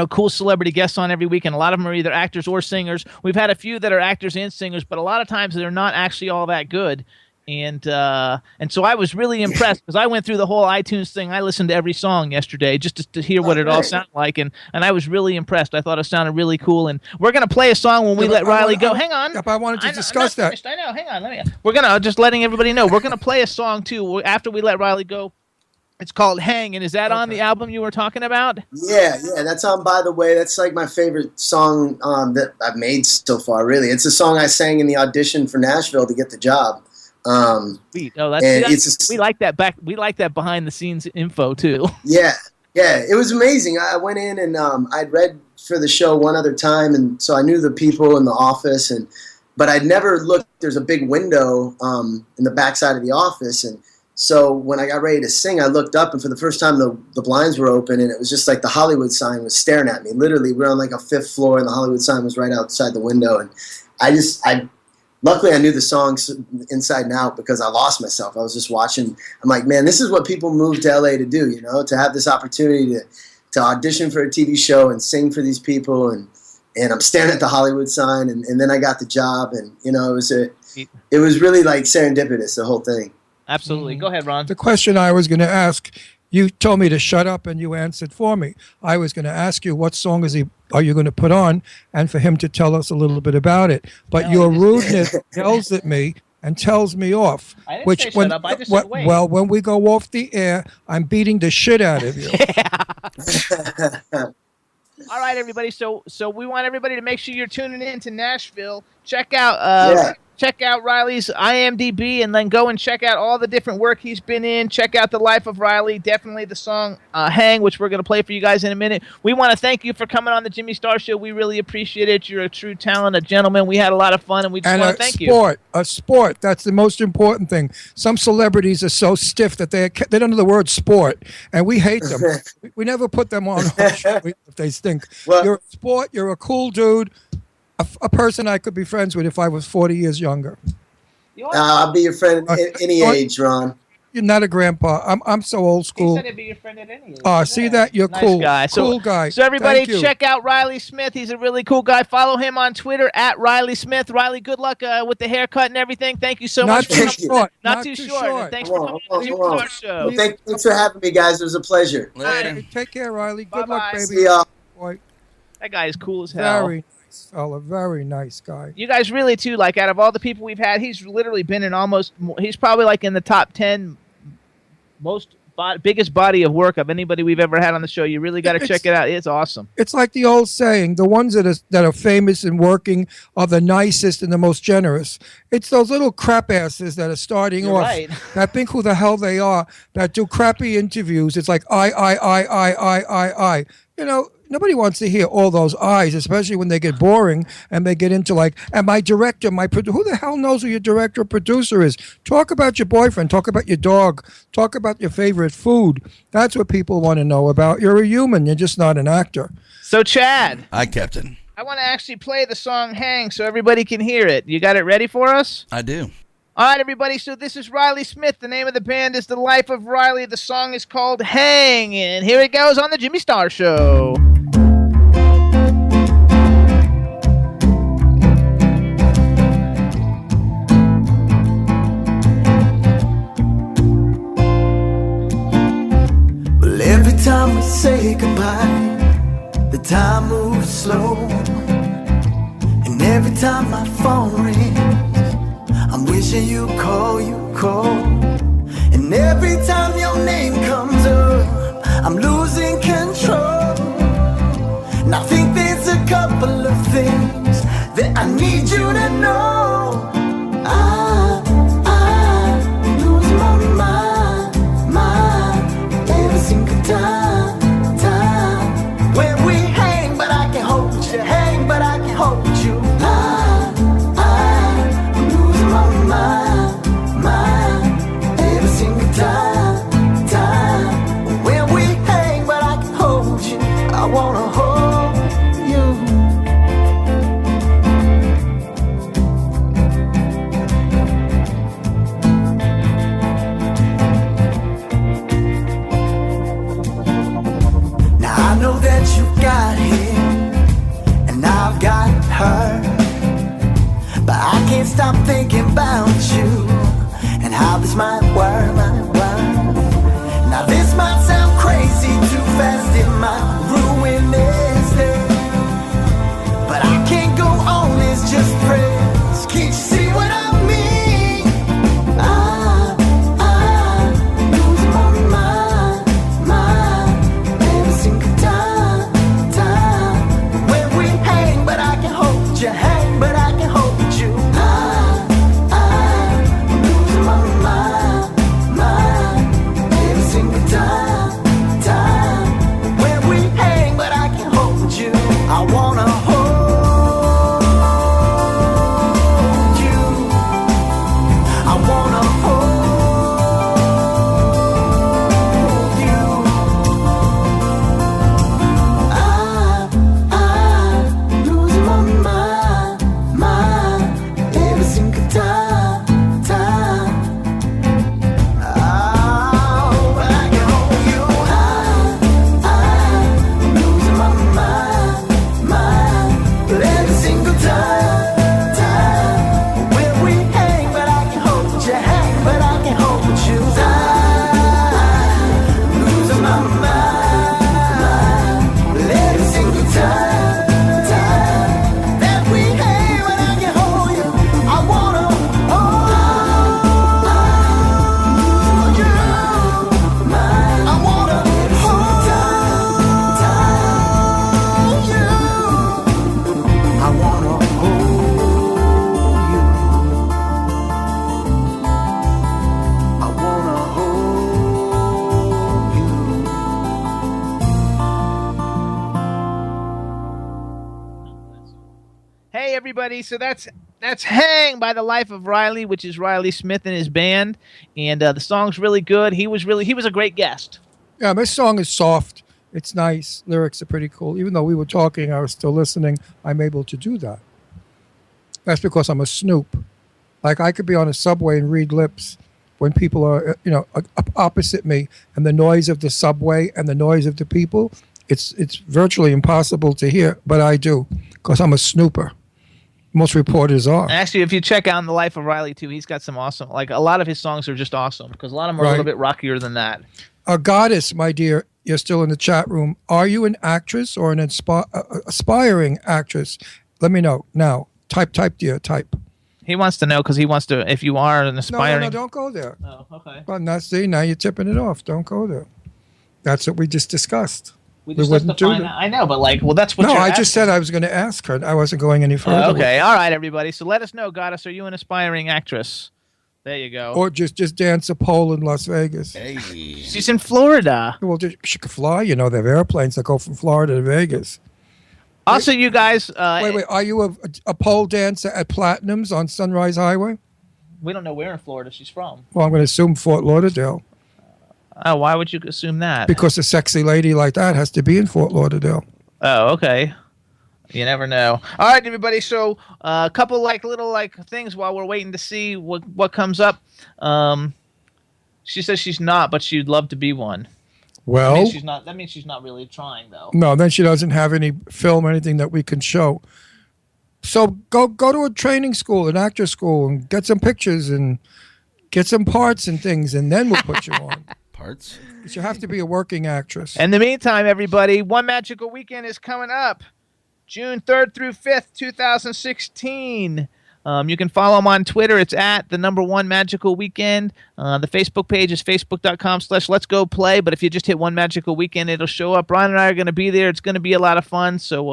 cool celebrity guests on every week, and a lot of them are either actors or singers. We've had a few that are actors and singers, but a lot of times they're not actually all that good. And so I was really impressed because I went through the whole iTunes thing. I listened to every song yesterday just to hear what it all sounded like, and I was really impressed. I thought it sounded really cool. And we're gonna play a song when we let Riley go. Hang on. I wanted to discuss that. Finished. I know. Hang on. We're gonna just letting everybody know. We're gonna play a song too after we let Riley go. It's called "Hang," and is that on the album you were talking about? Yeah, that's on By the Way. That's like my favorite song that I've made so far, really. It's a song I sang in the audition for Nashville to get the job. Sweet. Oh, we like that we like that behind the scenes info too. Yeah, it was amazing. I went in and I'd read for the show one other time, and so I knew the people in the office, but I'd never looked. There's a big window in the backside of the office, and so when I got ready to sing, I looked up, and for the first time, the blinds were open, and it was just like the Hollywood sign was staring at me. Literally, we're on like a 5th floor, and the Hollywood sign was right outside the window. And luckily, I knew the songs inside and out because I lost myself. I was just watching. I'm like, man, this is what people move to LA to do, to have this opportunity to audition for a TV show and sing for these people. And I'm staring at the Hollywood sign, and then I got the job, and it was really like serendipitous, the whole thing. Absolutely. Go ahead, Ron. The question I was going to ask, you told me to shut up and you answered for me. I was going to ask you what song are you going to put on, and for him to tell us a little bit about it. But your rudeness yells at me and tells me off. I didn't say shut up. I just said wait. Well, when we go off the air, I'm beating the shit out of you. All right, everybody. So we want everybody to make sure you're tuning in to Nashville. Check out Riley's IMDb, and then go and check out all the different work he's been in. Check out The Life of Riley. Definitely the song Hang, which we're going to play for you guys in a minute. We want to thank you for coming on the Jimmy Star Show. We really appreciate it. You're a true talent, a gentleman. We had a lot of fun, and we just want to thank you. A sport. That's the most important thing. Some celebrities are so stiff that they don't know the word sport, and we hate them. we never put them on our show if they stink. Well, you're a sport. You're a cool dude. A person I could be friends with if I was 40 years younger. I'll be your friend at any age, Ron. You're not a grandpa. I'm so old school. He said he'd be your friend at any age. See that? You're nice cool. Guy. Cool guy. So everybody check out Riley Smith. He's a really cool guy. Follow him on Twitter at Riley Smith. Riley, good luck with the haircut and everything. Thank you so much. Not too short. Thanks for coming on the Jimmy Star Show. Well, thanks for having me, guys. It was a pleasure. Later. Take care, Riley. Good luck, baby. See y'all. Boy. That guy is cool as hell. Very nice fella. Very nice guy. You guys really, too, like out of all the people we've had, he's literally been in he's probably like in the top 10 biggest body of work of anybody we've ever had on the show. You really got to check it out. It's awesome. It's like the old saying, the ones that are famous and working are the nicest and the most generous. It's those little crap asses that are starting off, right. that think who the hell they are, that do crappy interviews. It's like I. Nobody wants to hear all those I's, especially when they get boring and they get into like, and my director, who the hell knows who your director or producer is? Talk about your boyfriend. Talk about your dog. Talk about your favorite food. That's what people want to know about. You're a human. You're just not an actor. So, Chad. Hi, Captain. I want to actually play the song Hang so everybody can hear it. You got it ready for us? I do. All right, everybody, so this is Riley Smith. The name of the band is The Life of Riley. The song is called Hang, and here it goes on the Jimmy Star Show. Well, every time we say goodbye, the time moves slow. And every time my phone rings, I'm wishing you call. And every time your name comes up, I'm losing control. And I think there's a couple of things that I need you to know. I lose my mind every single time. When we hang, but I can hold you. Hang, but I can hold you. I'm losing my mind every single time. When we hang, but I can hold you. I wanna hold you. Now I know that you got him and I've got her, but I can't stop thinking about you. And and how this might work. Now this might sound crazy, too fast, it might ruin this day. But I can't go on, it's just friends. Can't you see what I mean? I lose my mind every single time when we hang, but I can hold you, hang, but I can hold you. I lose my mind every single time when we hang, but I can hold you. I wanna hold you. I wanna hold you. I lose my mind every single time. Oh, but I can hold you. I lose my mind every single time. When we hang, but I can hold you, hang, but I can hold you. I lose my mind every single time that we hang, but I can hold you. I wanna hold you. I wanna hold you. I wanna hold you. I wanna hold you. Hey everybody, so that's "Hang" by The Life of Riley, which is Riley Smith and his band, and the song's really good. He was a great guest. Yeah, this song is soft. It's nice. Lyrics are pretty cool. Even though we were talking, I was still listening. I'm able to do that. That's because I'm a snoop. Like I could be on a subway and read lips when people are, opposite me, and the noise of the subway and the noise of the people, it's virtually impossible to hear, but I do because I'm a snooper. Most reporters are. Actually, if you check out The Life of Riley too, he's got some awesome. Like a lot of his songs are just awesome because a lot of them are a little bit rockier than that. A goddess, my dear, you're still in the chat room. Are you an actress or an aspiring actress? Let me know now. Type, dear, type. He wants to know because he wants to. If you are an aspiring, No, don't go there. Oh, okay. Well, now you're tipping it off. Don't go there. That's what we just discussed. We just have to find out. I know, but that's what. No, you're I asking. just said I was going to ask her. I wasn't going any further. Okay, all right, everybody. So let us know, Goddess. Are you an aspiring actress? There you go. Or just dance a pole in Las Vegas. Hey. She's in Florida. Well, she could fly. They have airplanes that go from Florida to Vegas. Also, you guys. Wait. Are you a pole dancer at Platinum's on Sunrise Highway? We don't know where in Florida she's from. Well, I'm going to assume Fort Lauderdale. Oh, why would you assume that? Because a sexy lady like that has to be in Fort Lauderdale. Oh, okay. You never know. All right, everybody. So a couple little things while we're waiting to see what comes up. She says she's not, but she'd love to be one. Well, that means she's not really trying, though. No, then she doesn't have any film or anything that we can show. So go to a training school, an actor school, and get some pictures and get some parts and things, and then we'll put you on. Parts? But you have to be a working actress. In the meantime, everybody, One Magical Weekend is coming up June 3rd through 5th, 2016. You can follow them on Twitter. It's at @1 Magical Weekend. The Facebook page is facebook.com/Let's Go Play. But if you just hit One Magical Weekend, it'll show up. Brian and I are going to be there. It's going to be a lot of fun. So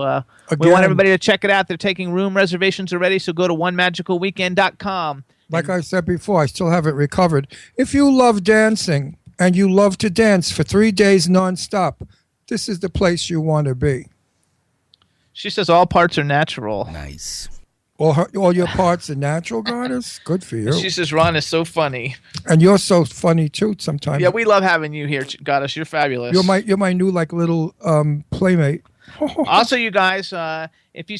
we want everybody to check it out. They're taking room reservations already. So go to onemagicalweekend.com. Like I said before, I still haven't recovered. If you love dancing and you love to dance for 3 days nonstop, this is the place you want to be. She says all parts are natural. Nice. All your parts are natural, Goddess? Good for you. She says Ron is so funny. And you're so funny, too, sometimes. Yeah, we love having you here, Goddess. You're fabulous. You're my new, little playmate. Also, you guys, if you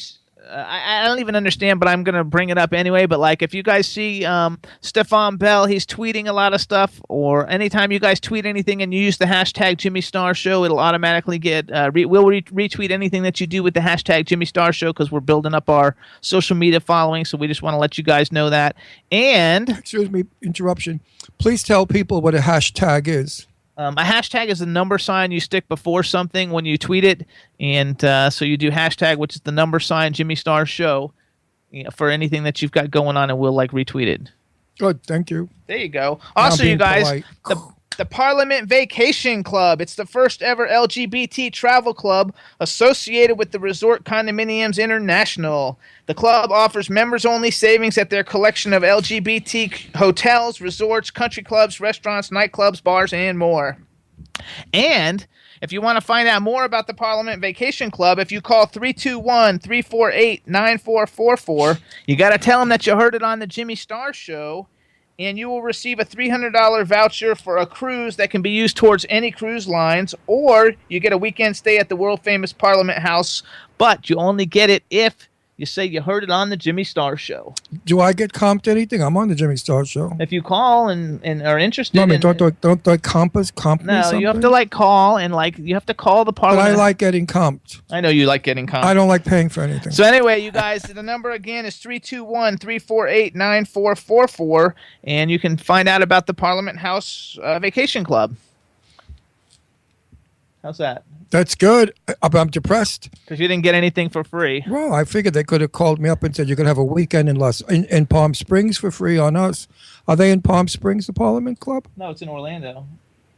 I don't even understand, but I'm going to bring it up anyway. But like, if you guys see Stefan Bell, he's tweeting a lot of stuff, or anytime you guys tweet anything and you use the hashtag Jimmy Star Show, it'll automatically get, we'll retweet anything that you do with the hashtag Jimmy Star Show, because we're building up our social media following. So we just want to let you guys know that. And excuse me, interruption. Please tell people what a hashtag is. A hashtag is the number sign you stick before something when you tweet it, and so you do hashtag, which is the number sign Jimmy Star Show, for anything that you've got going on, and we'll like retweet it. Good, thank you. There you go. Also, you guys, the Parliament Vacation Club. It's the first ever LGBT travel club associated with the Resort Condominiums International. The club offers members-only savings at their collection of LGBT hotels, resorts, country clubs, restaurants, nightclubs, bars, and more. And if you want to find out more about the Parliament Vacation Club, if you call 321-348-9444, you got to tell them that you heard it on the Jimmy Star Show, and you will receive a $300 voucher for a cruise that can be used towards any cruise lines, or you get a weekend stay at the world-famous Parliament House, but you only get it if you say you heard it on the Jimmy Star Show. Do I get comped anything? I'm on the Jimmy Star Show. If you call and are interested, no, I mean, don't I comp me something? No, you have to like call and like you have to call the Parliament. But I like getting comped. I know you like getting comped. I don't like paying for anything. So anyway, you guys, the number again is 321-348-9444, and you can find out about the Parliament House Vacation Club. How's that? That's good. I'm depressed. Because you didn't get anything for free. Well, I figured they could have called me up and said, you can have a weekend in Palm Springs for free on us. Are they in Palm Springs, the Parliament Club? No, it's in Orlando.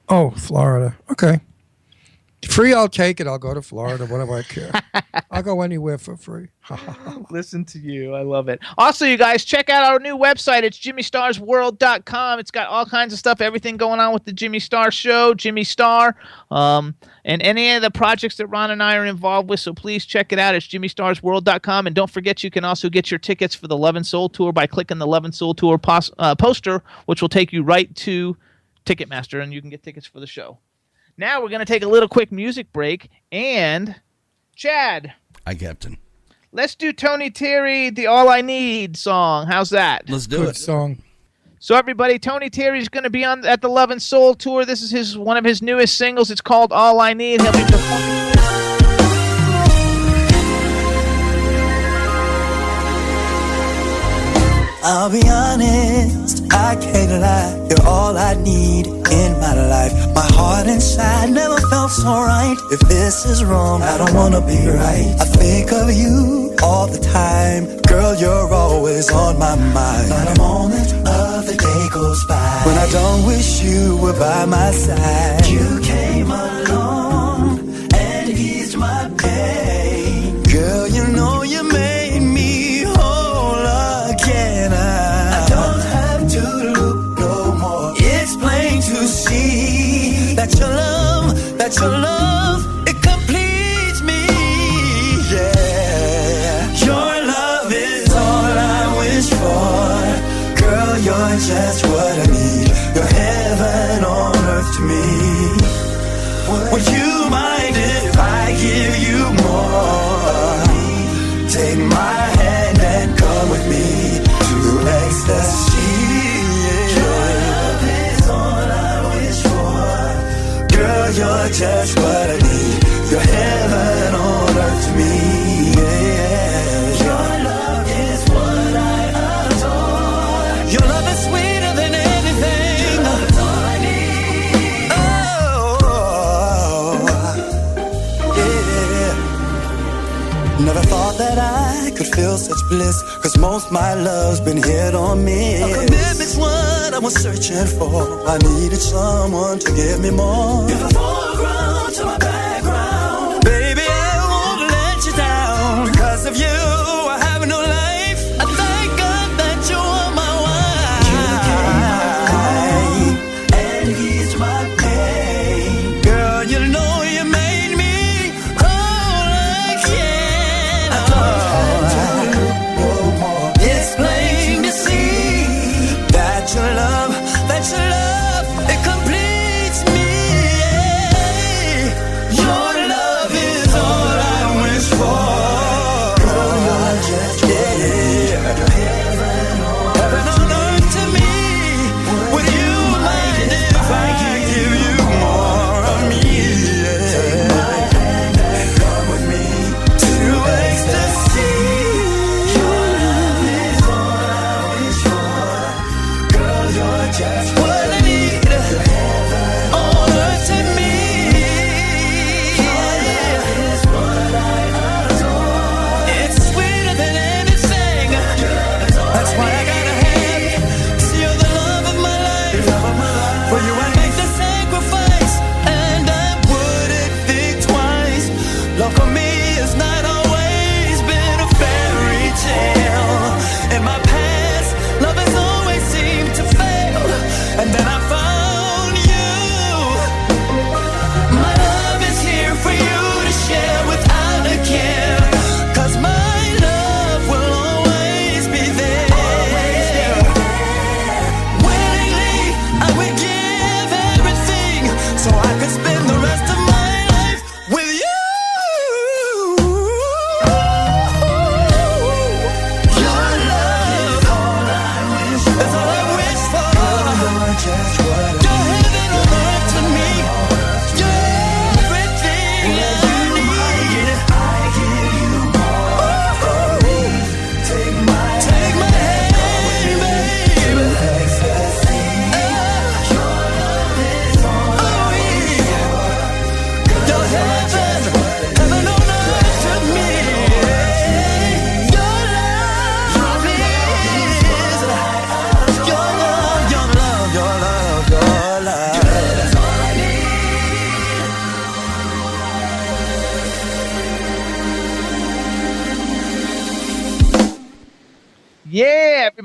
Oh, Florida. Okay. Free, I'll take it. I'll go to Florida, whatever I care. I'll go anywhere for free. Listen to you. I love it. Also, you guys, check out our new website. It's JimmyStarsWorld.com. It's got all kinds of stuff, everything going on with the Jimmy Star Show, Jimmy Star, and any of the projects that Ron and I are involved with. So please check it out. It's JimmyStarsWorld.com. And don't forget, you can also get your tickets for the Love and Soul Tour by clicking the Love and Soul Tour poster, which will take you right to Ticketmaster, and you can get tickets for the show. Now we're going to take a little quick music break, and Chad. Hi, Captain. Let's do Tony Terry, the All I Need song. How's that? Let's do Good it. song. So everybody, Tony Terry's going to be at the Love and Soul Tour. This is one of his newest singles. It's called All I Need. He'll be performing. I'll be honest, I can't lie. You're all I need in my life. My heart inside never felt so right. If this is wrong, I don't wanna be right. I think of you all the time. Girl, you're always on my mind. Not a moment of the day goes by when I don't wish you were by my side. You came along and eased my pain. Girl, you know you made me whole again. I don't have to look no more. It's plain to see that your love, it completes me. Yeah, your love is all I wish for. Girl, you're just what I need. You're heaven on earth to me. Would you mind if I give you more? Take my hand and come with me to ecstasy. Your love is all I wish for. Girl, you're just what I need. You're heaven on earth to me. Yeah. Your love is what I adore. Your love is sweeter than anything. Your love is all I need. Oh, yeah. Never thought that I could feel such bliss, 'cause most my love's been hit or miss. A commitment's what I was searching for. I needed someone to give me more. You're the foreground to my background. Baby, I won't let you down. Because of you, I have no life. I thank God that you are my wife. You came my life and eased my pain. Girl, you know you made me whole again. I don't have to look no more. It's plain to see that your love, it completes me. Your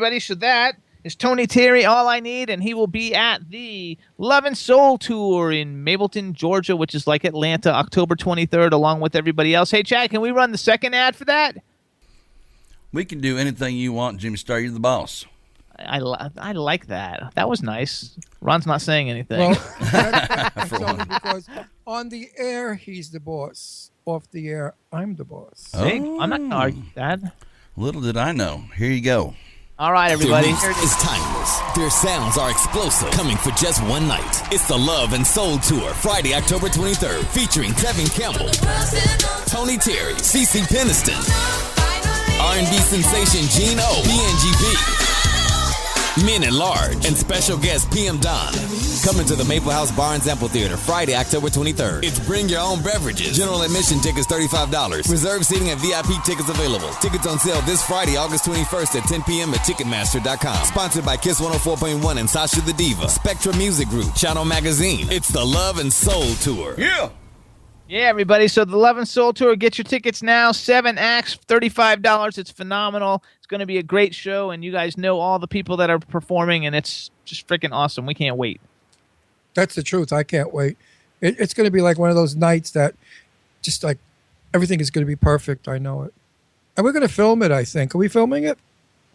everybody. So that is Tony Terry, All I Need, and he will be at the Love and Soul Tour in Mableton, Georgia, which is like Atlanta, October 23rd, along with everybody else. Hey, Chad, can we run the second ad for that? We can do anything you want, Jimmy Star. You're the boss. I like that. That was nice. Ron's not saying anything. Well, that's only because on the air, he's the boss. Off the air, I'm the boss. See? I'm not going to argue that. Little did I know. Here you go. All right, everybody. Their music is timeless. Their sounds are explosive. Coming for just one night. It's the Love and Soul Tour, Friday, October 23rd, featuring Tevin Campbell, Tony Terry, CeCe Peniston, R&B sensation Gene O, BNGB, Men at Large, and special guest PM Don. Coming to the Maple House Bar and Amphitheater Friday, October 23rd. It's bring your own beverages. General admission tickets $35. Reserved seating and VIP tickets available. Tickets on sale this Friday, August 21st at 10 p.m. at Ticketmaster.com. Sponsored by Kiss 104.1 and Sasha the Diva. Spectra Music Group, Channel Magazine. It's the Love and Soul Tour. Yeah. Yeah, everybody. So the Love and Soul Tour, get your tickets now. 7 acts, $35. It's phenomenal. It's going to be a great show, and you guys know all the people that are performing, and it's just freaking awesome. We can't wait. That's the truth. I can't wait. It's going to be like one of those nights that just like everything is going to be perfect. I know it. And we're going to film it, I think. Are we filming it?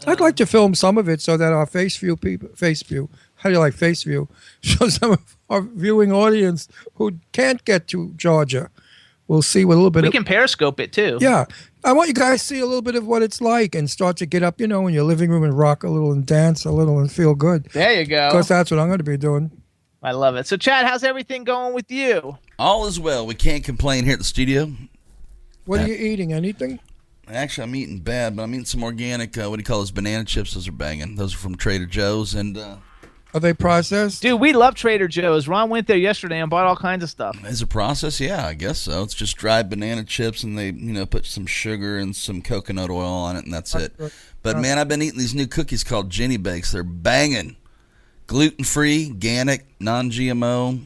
I'd like to film some of it so that our face view, how do you like face view? Show some of our viewing audience who can't get to Georgia. We'll see what a little bit. We can Periscope it too. Yeah. I want you guys to see a little bit of what it's like and start to get up, in your living room and rock a little and dance a little and feel good. There you go. Because that's what I'm going to be doing. I love it. So, Chad, how's everything going with you? All is well. We can't complain here at the studio. What are you eating? Anything? Actually, I'm eating bad, but I'm eating some organic, what do you call those, banana chips? Those are banging. Those are from Trader Joe's. And are they processed? Dude, we love Trader Joe's. Ron went there yesterday and bought all kinds of stuff. Is it processed? Yeah, I guess so. It's just dried banana chips, and they, put some sugar and some coconut oil on it, and that's it. But, man, I've been eating these new cookies called Jenny Bakes. They're banging. Gluten-free, organic, non-GMO.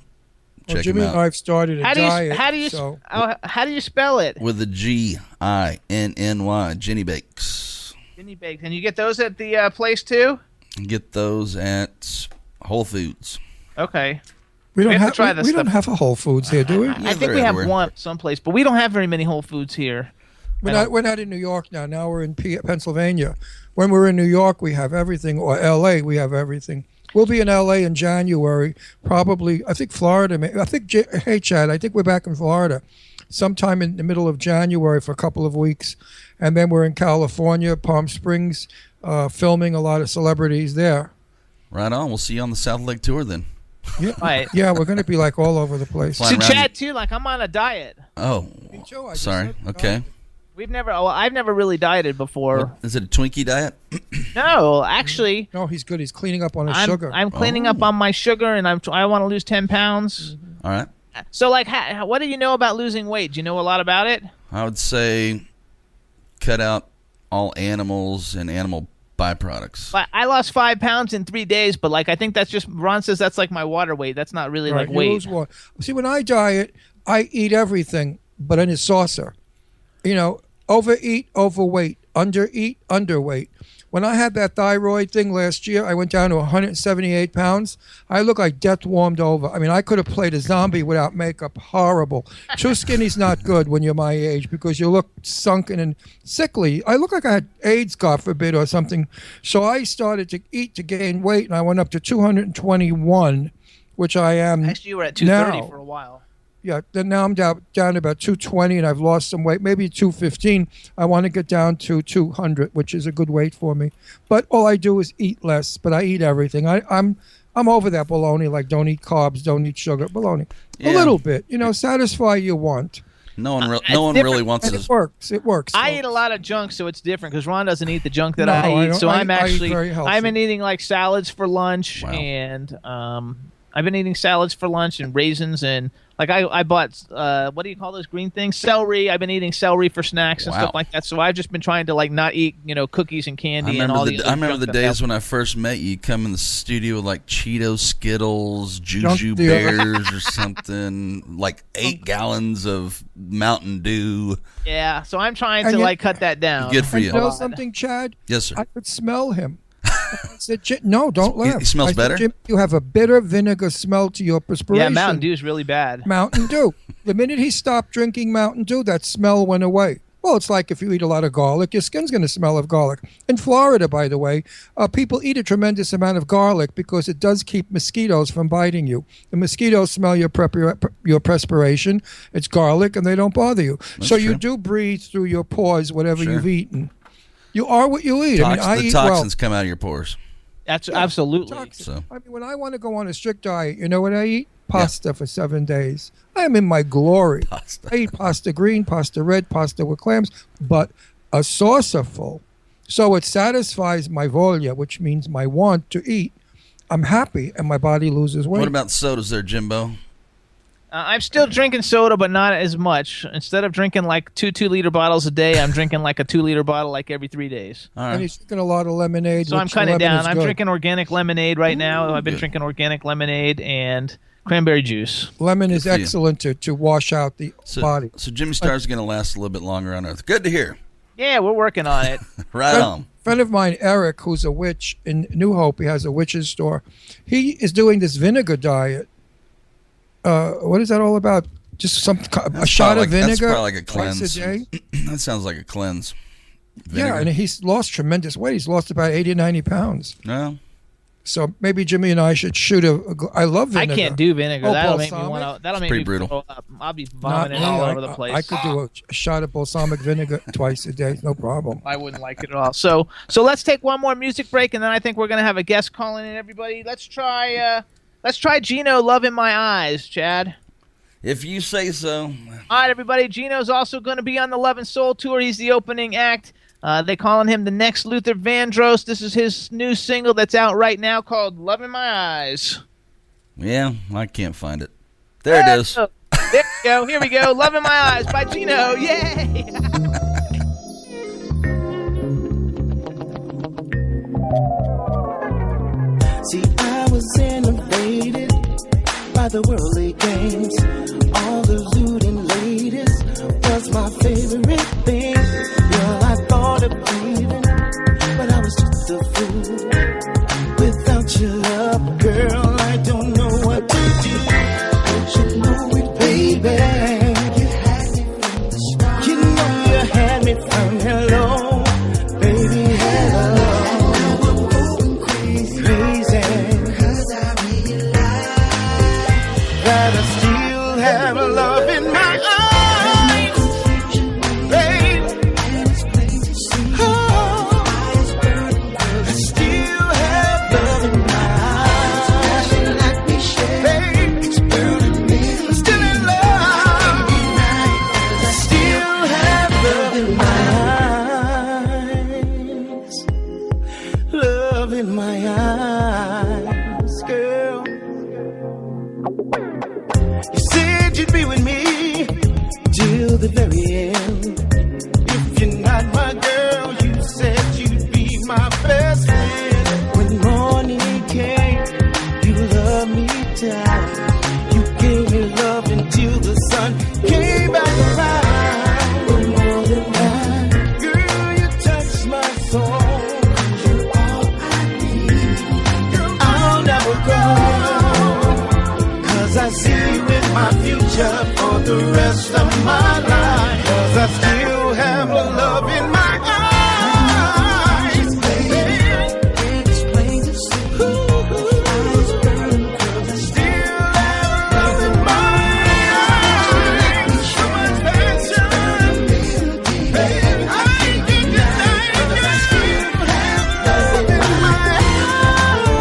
Check Jimmy them out. and I have started a diet. How do you spell it? With a G-I-N-N-Y, Jenny Bakes. Jenny Bakes. And you get those at the place too? You get those at Whole Foods. Okay. We don't have to try this we don't have a Whole Foods here, do we? I think we have one someplace, but we don't have very many Whole Foods here. We're not in New York now. Now we're in Pennsylvania. When we're in New York, we have everything, or L.A., we have everything. We'll be in L.A. in January, probably. I think Florida. Hey, Chad, I think we're back in Florida sometime in the middle of January for a couple of weeks. And then we're in California, Palm Springs, filming a lot of celebrities there. Right on. We'll see you on the South Lake tour then. Yeah, right. Yeah, we're going to be like all over the place. So Chad, too, like I'm on a diet. Oh, sorry. Okay. I've never really dieted before. What, is it a Twinkie diet? No, actually. No, he's good. He's cleaning up on his sugar. I'm cleaning up on my sugar, and I want to lose 10 pounds. All right. So, like, what do you know about losing weight? Do you know a lot about it? I would say cut out all animals and animal byproducts. I lost 5 pounds in 3 days, but, like, I think that's just, Ron says that's like my water weight. That's not really like weight. Lose water. See, when I diet, I eat everything, but in a saucer. Overeat, overweight, undereat, underweight. When I had that thyroid thing last year, I went down to 178 pounds. I look like death warmed over. I mean, I could have played a zombie without makeup. Horrible. Too skinny's not good when you're my age because you look sunken and sickly. I look like I had AIDS, God forbid, or something. So I started to eat to gain weight, and I went up to 221, which I am Actually, you were at 230 now. For a while. Yeah, then now I'm down to about 220, and I've lost some weight, maybe 215. I want to get down to 200, which is a good weight for me. But all I do is eat less, but I eat everything. I'm over that baloney, like don't eat carbs, don't eat sugar, baloney. Yeah. A little bit, satisfy your want. No one really wants And to. it works. I eat a lot of junk, so it's different because Ron doesn't eat the junk that No, I eat. So I I'm eat very healthy. I've been eating like salads for lunch, Wow. and I've been eating salads for lunch and raisins, and like I bought what do you call those green things? Celery. I've been eating celery for snacks and Wow. stuff like that. So I've just been trying to like not eat cookies and candy and all these. I remember the days when I first met you. You come in the studio with like Cheetos, Skittles, Juju Junk dealer. Bears, or something. Like 8 gallons of Mountain Dew. Yeah, so I'm trying And to you- like cut that down. Good for And you. you know something, Chad? Yes, sir. I could smell him. I said, no, don't laugh. He smells I said, better? Jim, you have a bitter vinegar smell to your perspiration. Yeah, Mountain Dew is really bad. Mountain Dew. The minute he stopped drinking Mountain Dew, that smell went away. Well, it's like if you eat a lot of garlic, your skin's going to smell of garlic. In Florida, by the way, people eat a tremendous amount of garlic because it does keep mosquitoes from biting you. The mosquitoes smell your perspiration. It's garlic, and they don't bother you. That's so true. you do breathe through your pores whatever Sure. you've eaten. You are what you eat. I The eat toxins come out of your pores. That's absolutely. toxic. So. I mean, when I want to go on a strict diet, you know what I eat? Pasta for 7 days. I am in my glory. Pasta. I eat pasta green, pasta red, pasta with clams, but a saucer full. So it satisfies my voglia, which means my want to eat. I'm happy, and my body loses weight. What about sodas there, Jimbo? I'm still drinking soda, but not as much. Instead of drinking like 2-liter bottles a day, I'm drinking like a 2-liter bottle like every 3 days. All And right. he's drinking a lot of lemonade. So I'm which kind of lemon down. is I'm good. drinking organic lemonade right now. I've been Good. drinking organic lemonade and cranberry juice. Lemon is Good for you. excellent to wash out the body. So Jimmy Star's going to last a little bit longer on Earth. Good to hear. Yeah, we're working on it. Right on. Friend of mine, Eric, who's a witch in New Hope, he has a witch's store. He is doing this vinegar diet. What is that all about? Just a shot of vinegar That's probably like a twice cleanse. a day. That sounds like a cleanse. Yeah, Vinegar. and he's lost tremendous weight. He's lost about 80 or 90 pounds. No. So maybe Jimmy and I should shoot I love I vinegar. can't do vinegar. Oh, that'll make me balsamic? want to. That'll make pretty me brutal. throw up. I'll be Not vomiting me. all over the place. I could do a shot of balsamic vinegar twice a day, no problem. I wouldn't like it at all. So let's take one more music break, and then I think we're gonna have a guest calling in. Everybody, let's try Gino, "Love in My Eyes." Chad. If you say so. All right, everybody. Gino's also going to be on the Love and Soul tour. He's the opening act. They calling him the next Luther Vandross. This is his new single that's out right now called "Love in My Eyes." Yeah, I can't find it. There it is. There we go. Here we go. "Love in My Eyes" by Gino. Yay! See, I was innovated by the worldly games. All the looting ladies was my favorite thing. Girl, I thought of leaving, but I was just a fool. Without your love, girl, I don't know what to do. Don't you know it, baby? You had me from the start. You know you had me from hello, baby, hello. That I still have love in my eyes, babe. Oh, I still have love in my eyes, babe. Still in love. I still have love in my eyes, love in my eyes, girl. You said you'd be with me till the very end. If you're not my girl, you said you'd be my best friend. When morning came, you loved me down. You gave me love until the sun came back around. But more than that, girl, you touched my soul. You're all I need. I'll never go. I see with my future for the rest of my life. 'Cause I still have a love in my eyes, baby. It's plain to see. Eyes burn, 'cause I still have love in my eyes. So much passion, baby. I can't deny it. 'Cause I still have love in my eyes.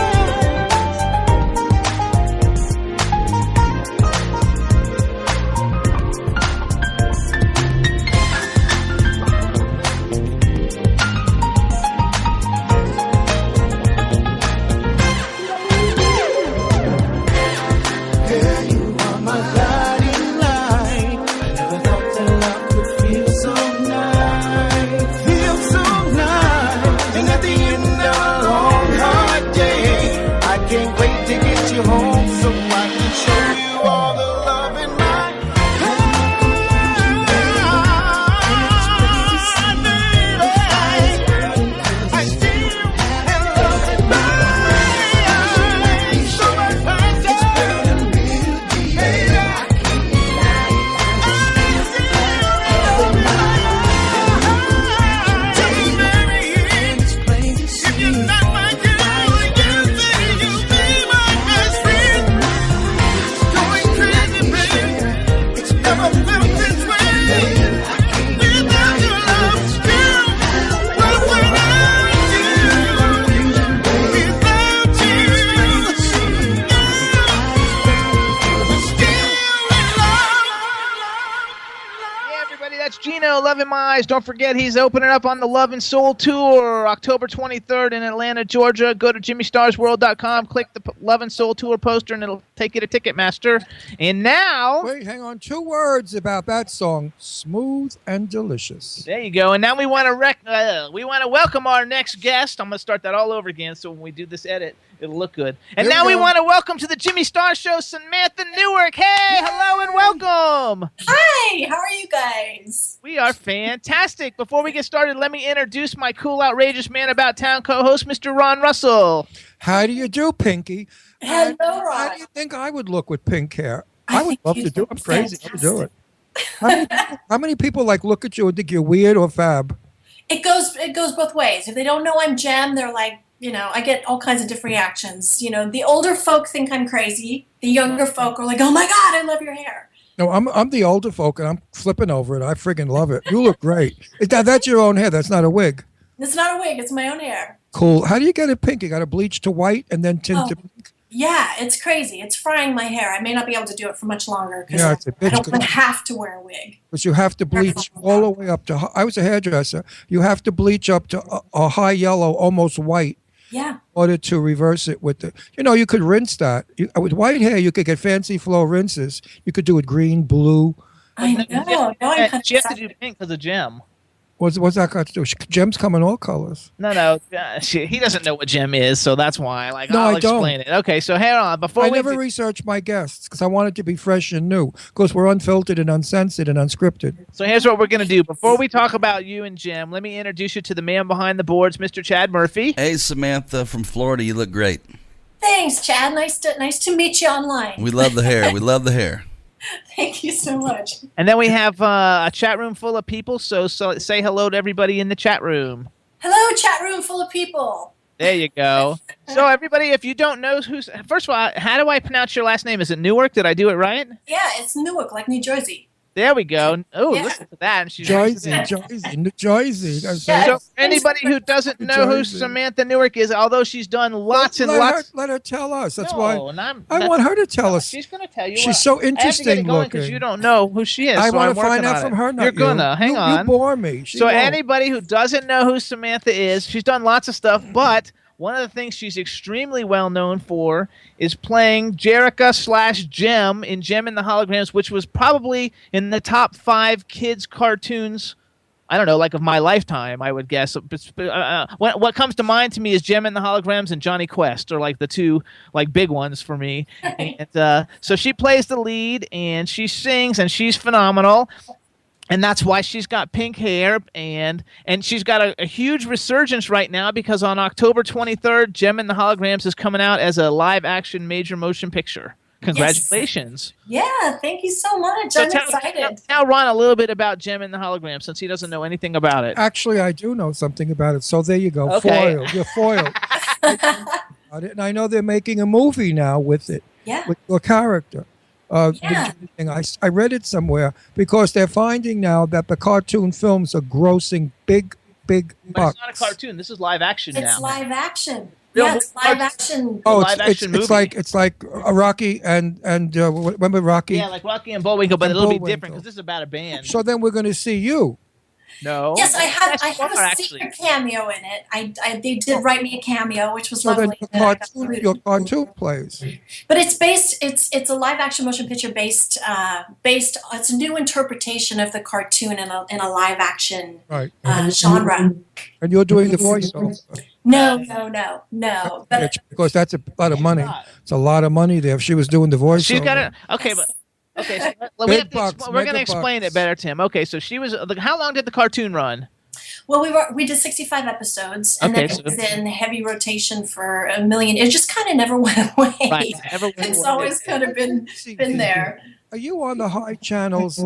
Mayo, Love in My Eyes. Don't forget, he's opening up on the Love and Soul Tour, October 23rd in Atlanta, Georgia. Go to JimmyStarsWorld.com, click the Love and Soul Tour poster, and it'll take you to Ticketmaster. And now... Wait, hang on. 2 words about that song. Smooth and delicious. There you go. And now we want to welcome our next guest. I'm going to start that all over again, so when we do this edit, it'll look good. And now we want to welcome to the Jimmy Star Show, Samantha Newark. Hey, hello and welcome. Hi, how are you guys? We are fantastic. Before we get started, let me introduce my cool, outrageous man about town co-host, Mr. Ron Russell. How do you do, Pinky? Hello, Ron. How do you think I would look with pink hair? I would love to do it. I'm crazy. I would do it. How many people look at you and think you're weird or fab? It goes both ways. If they don't know I'm Jem, they're like, I get all kinds of different reactions. The older folk think I'm crazy. The younger folk are like, oh my God, I love your hair. No, I'm the older folk, and I'm flipping over it. I friggin' love it. You look great. That's your own hair. That's not a wig. It's not a wig. It's my own hair. Cool. How do you get it pink? You got to bleach to white and then tint to pink? Yeah, it's crazy. It's frying my hair. I may not be able to do it for much longer because I don't have to wear a wig. Because you have to bleach all the way up to, I was a hairdresser, you have to bleach up to a high yellow, almost white. Yeah. In order to reverse it with the, you could rinse that. With white hair, you could get fancy flow rinses. You could do it green, blue. I know. She has to do pink because of Jem. What's that got to do? Gem's come in all colors. No. He doesn't know what Jem is, so that's why. I'll explain it. Okay, so hang on. I never research my guests because I want it to be fresh and new. Because we're unfiltered and uncensored and unscripted. So here's what we're going to do. Before we talk about you and Jem, let me introduce you to the man behind the boards, Mr. Chad Murphy. Hey, Samantha from Florida. You look great. Thanks, Chad. Nice to meet you online. We love the hair. We love the hair. Thank you so much. And then we have a chat room full of people, so say hello to everybody in the chat room. Hello, chat room full of people. There you go. So everybody, if you don't know first of all, how do I pronounce your last name? Is it Newark? Did I do it right? Yeah, it's Newark, like New Jersey. There we go. Oh, Yeah. listen to that. And she's New Jersey. So anybody who doesn't know who Samantha Newark is, although she's done lots and lots. Let her tell us. That's No, why I want her to tell us. She's going to tell you. She's so interesting looking. Because you don't know who she is. I so want I'm to find working out on from it. her. Not You're gonna. Hang on. You bore me. So anybody who doesn't know who Samantha is, she's done lots of stuff, but one of the things she's extremely well known for is playing Jerrica/Jem in Jem and the Holograms, which was probably in the top 5 kids' cartoons, I don't know, of my lifetime, I would guess. What comes to mind to me is Jem and the Holograms and Johnny Quest are the 2 big ones for me. And so she plays the lead, and she sings, and she's phenomenal. And that's why she's got pink hair, and she's got a huge resurgence right now because on October 23rd, Jem and the Holograms is coming out as a live-action major motion picture. Congratulations. Yes. Yeah, thank you so much. I'm excited. Tell Ron a little bit about Jem and the Holograms since he doesn't know anything about it. Actually, I do know something about it, so there you go. Okay. Foiled. You're foiled. And I know they're making a movie now with it, with your character. I read it somewhere because they're finding now that the cartoon films are grossing big But bucks. it's not a cartoon. This is live action now. It's live action. Real Yeah, it's live action. Oh, live action movie. it's like a Rocky and remember Rocky? Yeah, like Rocky and Bullwinkle, but And it'll be Bullwinkle. different because this is about a band. So then we're going to see you. No. Yes, I had a actually. secret cameo in it. They did write me a cameo, which was So then lovely. your cartoon plays. But it's a live action motion picture based it's a new interpretation of the cartoon in a live action genre. And you're doing the voiceover. No. But Because that's a lot of money. It's a lot of money there if she was doing the voiceover. She's got it. Okay, but okay, so Big bucks, we're going to mega explain bucks. it better, Tim. Okay, so she was. How long did the cartoon run? well, we did 65 episodes, and Okay, then so- it was in heavy rotation for a million. It just kind of never went away. Right, never went It's away. always kind of been there. Are you on the high channels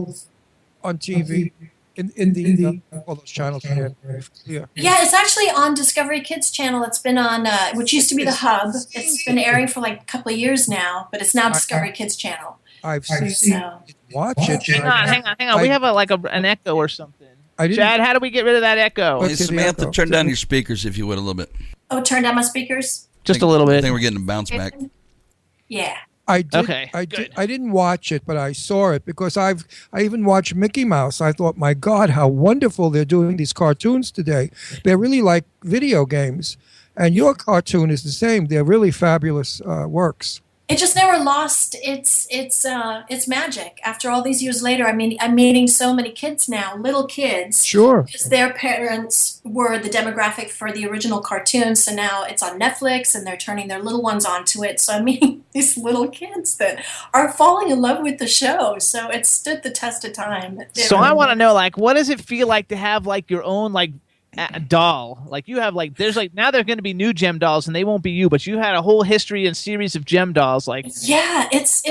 on TV? In the all those channels here. Yeah. Yeah, it's actually on Discovery Kids channel. It's been on, which used to be the Hub. It's been airing for like a couple of years now, but it's now Discovery Kids channel. I've seen So watch it. Hang on. We have an echo or something. I didn't- Chad, how do we get rid of that echo? Let's Hey, get the Samantha, echo. turn down your speakers if you would a little bit. turn down my speakers. Just a little I bit. think we're getting a bounce back. Yeah. I did. Okay, good. I didn't watch it, but I saw it because I even watched Mickey Mouse. I thought, my God, how wonderful they're doing these cartoons today. They're really like video games, and your cartoon is the same. They're really fabulous works. It just never lost its magic. After all these years later, I mean, I'm meeting so many kids now, little kids. Sure. Because their parents were the demographic for the original cartoon, so now it's on Netflix, and they're turning their little ones onto it. So I'm meeting these little kids that are falling in love with the show. So it stood the test of time. So I want to know, like, what does it feel like to have like your own like doll? Like you have like there's like now there's going to be new Gem dolls, and they won't be you, but you had a whole history and series of Gem dolls. Like, yeah, it's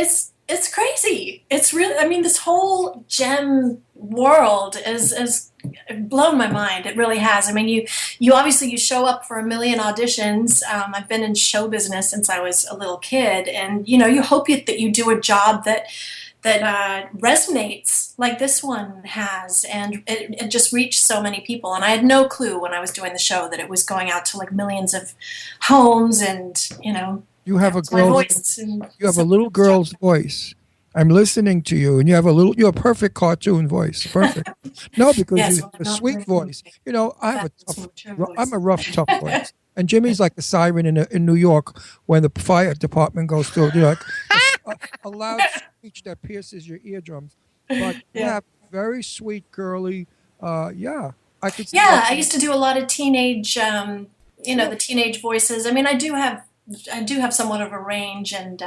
crazy. It's really, I mean, this whole Gem world is blown my mind. It really has. I mean, you obviously you show up for a million auditions. I've been in show business since I was a little kid, and you hope that you do a job that resonates like this one has, and it just reached so many people. And I had no clue when I was doing the show that it was going out to like millions of homes, and You have a my girl. voice and You have a little girl's voice. I'm listening to you, and you have you're a perfect cartoon voice. Perfect. No, because Yes, you well, have a not sweet very voice. I have That's what your I'm a voice. rough, tough voice. And Jimmy's like the siren in New York when the fire department goes through. Like a loud screech that pierces your eardrums. But you have very sweet, girly. Yeah, I could. See Yeah, that. I used to do a lot of teenage, the teenage voices. I mean, I do have somewhat of a range, and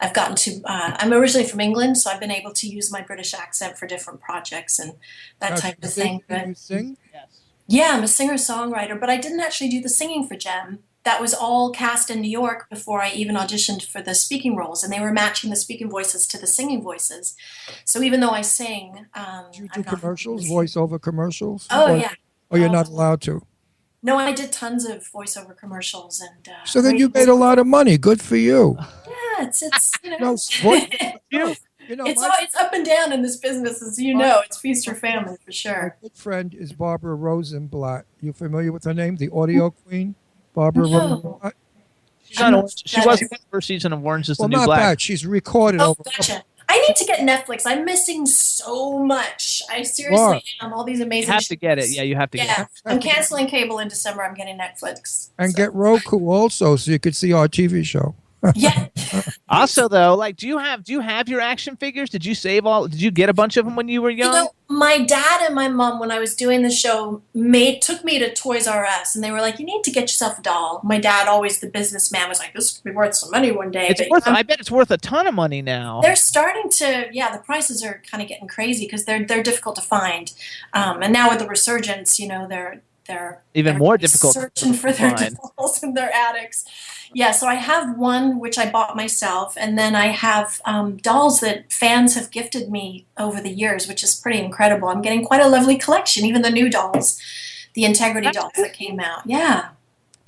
I've gotten to. I'm originally from England, so I've been able to use my British accent for different projects and that type of thing. Can you sing? yes. Yeah, I'm a singer-songwriter, but I didn't actually do the singing for Gem. That was all cast in New York before I even auditioned for the speaking roles, and they were matching the speaking voices to the singing voices. So even though I sing, Do you I'm do not commercials, really- voiceover commercials? Oh Or- yeah. Or you're not allowed to? No, I did tons of voiceover commercials, and So then you made a lot of money. Good for you. Yeah, it's No, it's up and down in this business, as you know. It's feast or famine for my sure. good friend is Barbara Rosenblatt. You familiar with her name? The audio queen? Barbara No. Rosenblatt? She's on Orange. She was in the first season of Orange is the Well, New not Black. bad. She's recorded Oh, over. gotcha. I need to get Netflix. I'm missing so much. I seriously What? am. All these You amazing have to get it. shows. Yeah, you have to get Yeah, it. I'm canceling cable in December. I'm getting Netflix. And So- get Roku also so you could see our TV show. Yeah. Also, though, like, do you have your action figures? Did you save all? Did you get a bunch of them when you were young? My dad and my mom, when I was doing the show, took me to Toys R Us, and they were like, "You need to get yourself a doll." My dad, always the businessman, was like, "This could be worth some money one day." It's But, worth. I bet it's worth a ton of money now. they're starting to, yeah. The prices are kind of getting crazy because they're difficult to find, and now with the resurgence, they're Even more difficult to searching for their find. dolls in their attics. Yeah, so I have one which I bought myself, and then I have dolls that fans have gifted me over the years, which is pretty incredible. I'm getting quite a lovely collection, even the new dolls, the Integrity dolls that came out. Yeah.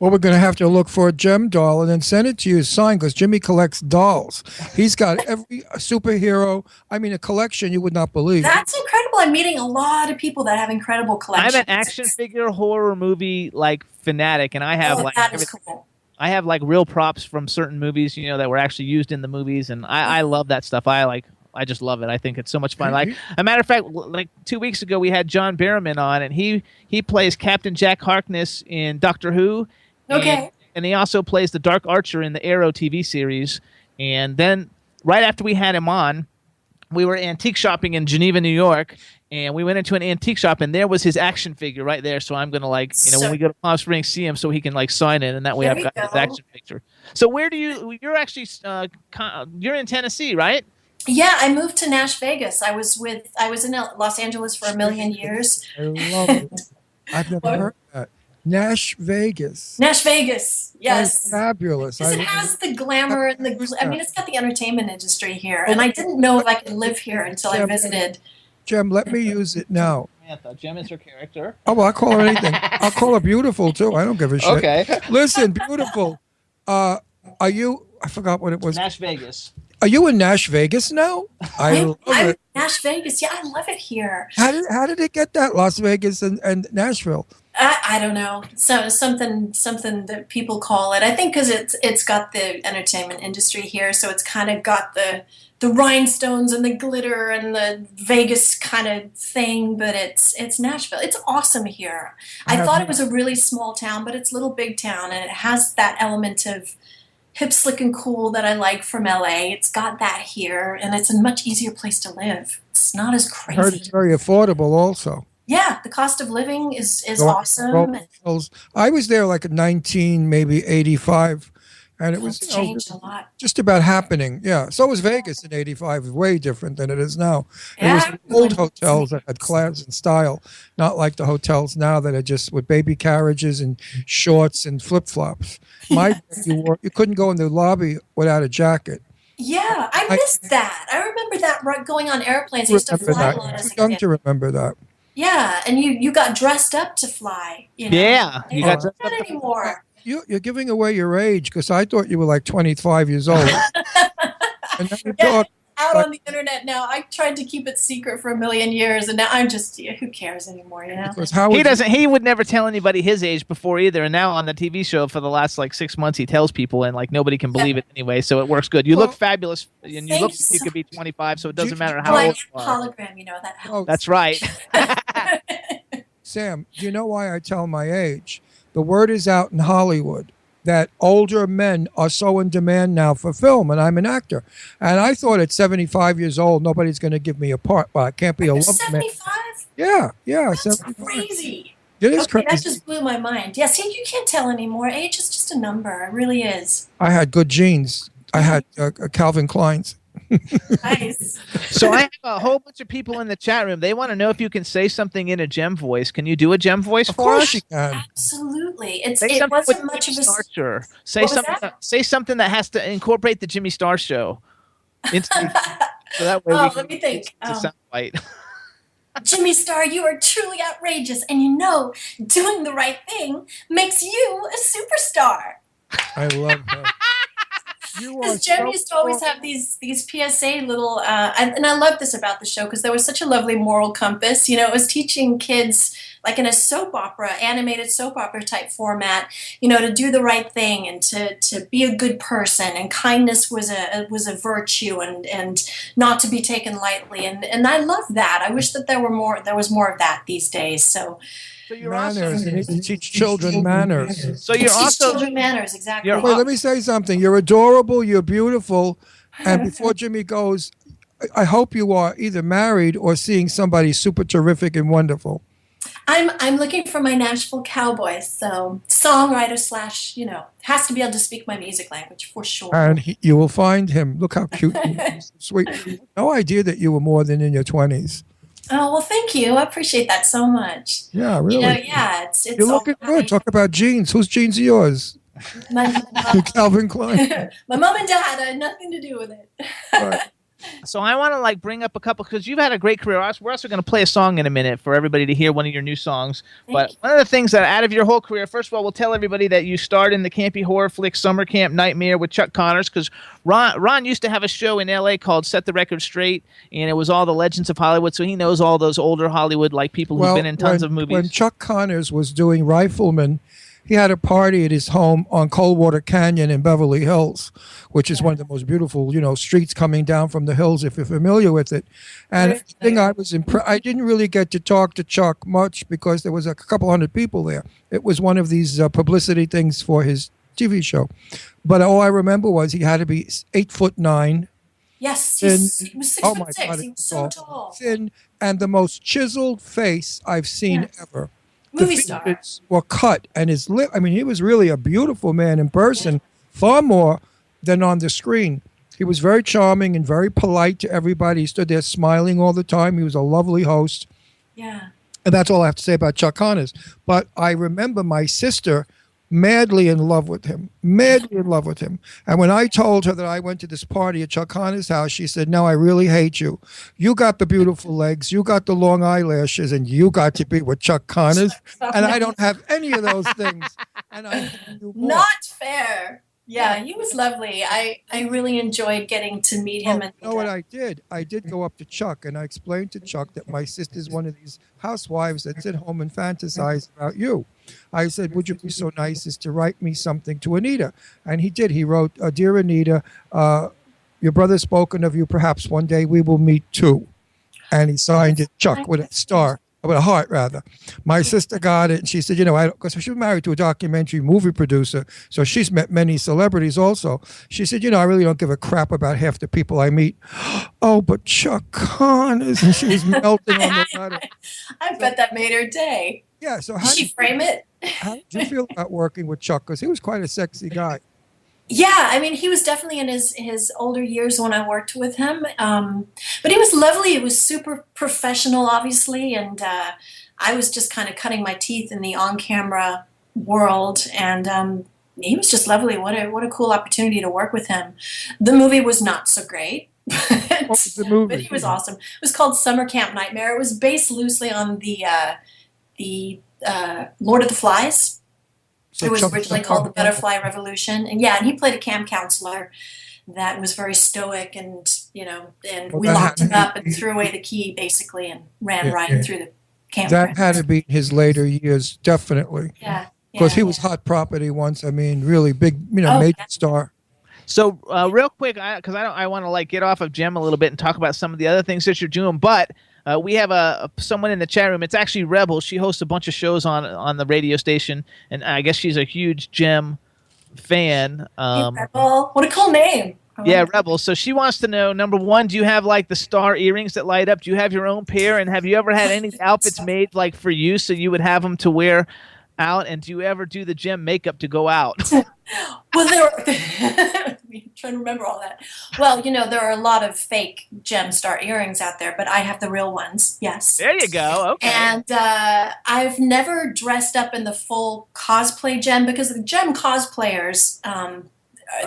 Well, we're going to have to look for a Gem doll and then send it to you signed because Jimmy collects dolls. He's got every superhero. I mean, a collection you would not believe. That's incredible. I'm meeting a lot of people that have incredible collections. I'm an action figure horror movie like fanatic, and I have Oh, like that is cool. I have like real props from certain movies, that were actually used in the movies, and I love that stuff. I just love it. I think it's so much fun. Like a matter of fact, like 2 weeks ago, we had John Barrowman on, and he plays Captain Jack Harkness in Doctor Who. Okay. And he also plays the Dark Archer in the Arrow TV series. And then right after we had him on, we were antique shopping in Geneva, New York, and we went into an antique shop, and there was his action figure right there. So I'm gonna when we go to Palm Springs, see him so he can sign it, and that way There I've we got his go. action picture. So where do you're actually you're in Tennessee, right? Yeah, I moved to Nash Vegas. I was in Los Angeles for a million years. I love it. I've never heard that. Nash Vegas. Nash Vegas, yes. That's fabulous. Because it has the glamour and it's got the entertainment industry here. And I didn't know if I could live here until I visited. Gem, let me use it now. Samantha. Gem is her character. Oh, well, I'll call her anything. I'll call her beautiful, too. I don't give a shit. Okay. Listen, beautiful. Are you, I forgot what it was. Nash Vegas. Are you in Nash Vegas now? I love I'm it. Nash Vegas. Yeah, I love it here. How did it get that, Las Vegas and Nashville? I don't know. So something that people call it. I think because it's got the entertainment industry here, so it's kind of got the rhinestones and the glitter and the Vegas kind of thing. But it's Nashville. It's awesome here. I thought it was a really small town, but it's a little big town, and it has that element of hip, slick, and cool that I like from LA. It's got that here, and it's a much easier place to live. It's not as I heard it's crazy. very affordable also. Yeah, the cost of living is Go- awesome. I was there like in 19, maybe 85, and it was It's changed a lot. just about happening. Yeah. So was Vegas in 85, way different than it is now. It Yeah, was old hotels that had class and style, not like the hotels now that are just with baby carriages and shorts and flip flops. You couldn't go in the lobby without a jacket. Yeah, I missed that. I remember that going on airplanes. I used to Remember fly that? a lot You're as too a young kid. to remember that. Yeah, and you got dressed up to fly. You know? Yeah, They you don't got do dressed that anymore. You're giving away your age because I thought you were like 25 years old. And now you're Yeah, talking out like- on the internet now. I tried to keep it secret for a million years, and now I'm just who cares anymore? You know. because how He would doesn't. He would never tell anybody his age before either. And now on the TV show for the last like 6 months, he tells people, and like nobody can believe it anyway. So it works good. You look fabulous, and you Thank look you like you so could be 25. So it doesn't matter Oh, how I am old you a are. hologram. You know that helps. Oh, That's right. Sam, do you know why I tell my age? The word is out in Hollywood that older men are so in demand now for film, and I'm an actor. And I thought at 75 years old, nobody's going to give me a part. Well, I can't be a love man. 75? Yeah, That's 75. crazy. It is Okay, that crazy. just blew my mind. Yeah, see, you can't tell anymore. Age is just a number. It really is. I had good genes. I had Calvin Klein's. Nice. So I have a whole bunch of people in the chat room. They want to know if you can say something in a Gem voice. Can you do a Gem voice Of for course us? you can. Absolutely. Say It something wasn't with much of Jimmy a. Star. Say What was something. that? Say something that has to incorporate the Jimmy Star Show. Instantly. So that way Oh, we can let me think. It's a sound bite. Jimmy Star, you are truly outrageous, and you know, doing the right thing makes you a superstar. I love her. You are Because Jem so used to always have these PSA little, and I love this about the show because there was such a lovely moral compass. You know, it was teaching kids like in a soap opera, animated soap opera type format. You know, to do the right thing and to be a good person, and kindness was a virtue, and not to be taken lightly. And I love that. I wish that there was more of that these days. So. So you're manners. You need also. to teach children manners. So you're Teach also. children manners, exactly. You're Wait, let me say something. You're adorable. You're beautiful. And before Jimmy goes, I hope you are either married or seeing somebody super terrific and wonderful. I'm looking for my Nashville cowboy, so songwriter slash, has to be able to speak my music language for sure. And you will find him. Look how cute he is. Sweet. No idea that you were more than in your 20s. Oh, well, thank you. I appreciate that so much. Yeah, really. Yeah, it's You're all looking good. Talk about jeans. Whose jeans are yours? my Calvin Klein. mom and dad had nothing to do with it. Right. So I want to bring up a couple because you've had a great career. We're also going to play a song in a minute for everybody to hear one of your new songs. But one of the things that out of your whole career, first of all, we'll tell everybody that you starred in the campy horror flick Summer Camp Nightmare with Chuck Connors because Ron used to have a show in L.A. called Set the Record Straight, and it was all the legends of Hollywood. So he knows all those older Hollywood people who've been in tons of movies. When Chuck Connors was doing Rifleman, he had a party at his home on Coldwater Canyon in Beverly Hills, which is one of the most beautiful, streets coming down from the hills, if you're familiar with it. And the thing I was impressed, I didn't really get to talk to Chuck much because there was a couple hundred people there. It was one of these publicity things for his TV show. But all I remember was he had to be 8'9". Yes, Thin. he was 6'6". God, He was so tall. thin, and the most chiseled face I've seen ever. Movie The star. features were cut, and his lip. I mean, he was really a beautiful man in person, far more than on the screen. He was very charming and very polite to everybody. He stood there smiling all the time. He was a lovely host, Yeah. and that's all I have to say about Chuck Connors. But I remember my sister madly in love with him, And when I told her that I went to this party at Chuck Connors' house, she said, "No, I really hate you. You got the beautiful legs, you got the long eyelashes, and you got to be with Chuck Connors, and I don't have any of those things." And I knew more. Not fair. Yeah, he was lovely. I really enjoyed getting to meet him. And You know what I did? I did go up to Chuck and I explained to Chuck that my sister's one of these housewives that sit home and fantasize about you. I said, would you be so nice as to write me something to Anita? And he did. He wrote, Dear Anita, your brother's spoken of you. Perhaps one day we will meet too. And he signed it, Chuck, with a star. With a heart, rather. My sister got it, and she said, because she was married to a documentary movie producer, so she's met many celebrities also. She said, I really don't give a crap about half the people I meet. Oh, but Chuck Connors, and she was melting on the letter. I bet that made her day. Yeah, so Did she frame it? How did you feel about working with Chuck? Because he was quite a sexy guy. Yeah, I mean, he was definitely in his older years when I worked with him. But he was lovely. It was super professional, obviously, and I was just kind of cutting my teeth in the on-camera world, and he was just lovely. What a cool opportunity to work with him. The movie was not so great. What was the movie? But he was awesome. It was called Summer Camp Nightmare. It was based loosely on the Lord of the Flies. So it was Chuck- originally called the Butterfly Revolution, and he played a camp counselor that was very stoic, and and we locked him up and threw away the key basically, and ran right through the camp. That had to be his later years, definitely. Yeah, Because he was hot property once. I mean, really big, major star. So real quick, because I want to get off of Jem a little bit and talk about some of the other things that you're doing, but we have someone in the chat room. It's actually Rebel. She hosts a bunch of shows on the radio station, and I guess she's a huge Jem fan. Rebel, what a cool name! Yeah, Rebel. So she wants to know, number one, do you have the star earrings that light up? Do you have your own pair? And have you ever had any outfits made for you so you would have them to wear out? And do you ever do the Jem makeup to go out? Well, I'm trying to remember all that. Well, there are a lot of fake Jem star earrings out there, but I have the real ones. Yes. There you go. Okay. And I've never dressed up in the full cosplay Jem, because the Jem cosplayers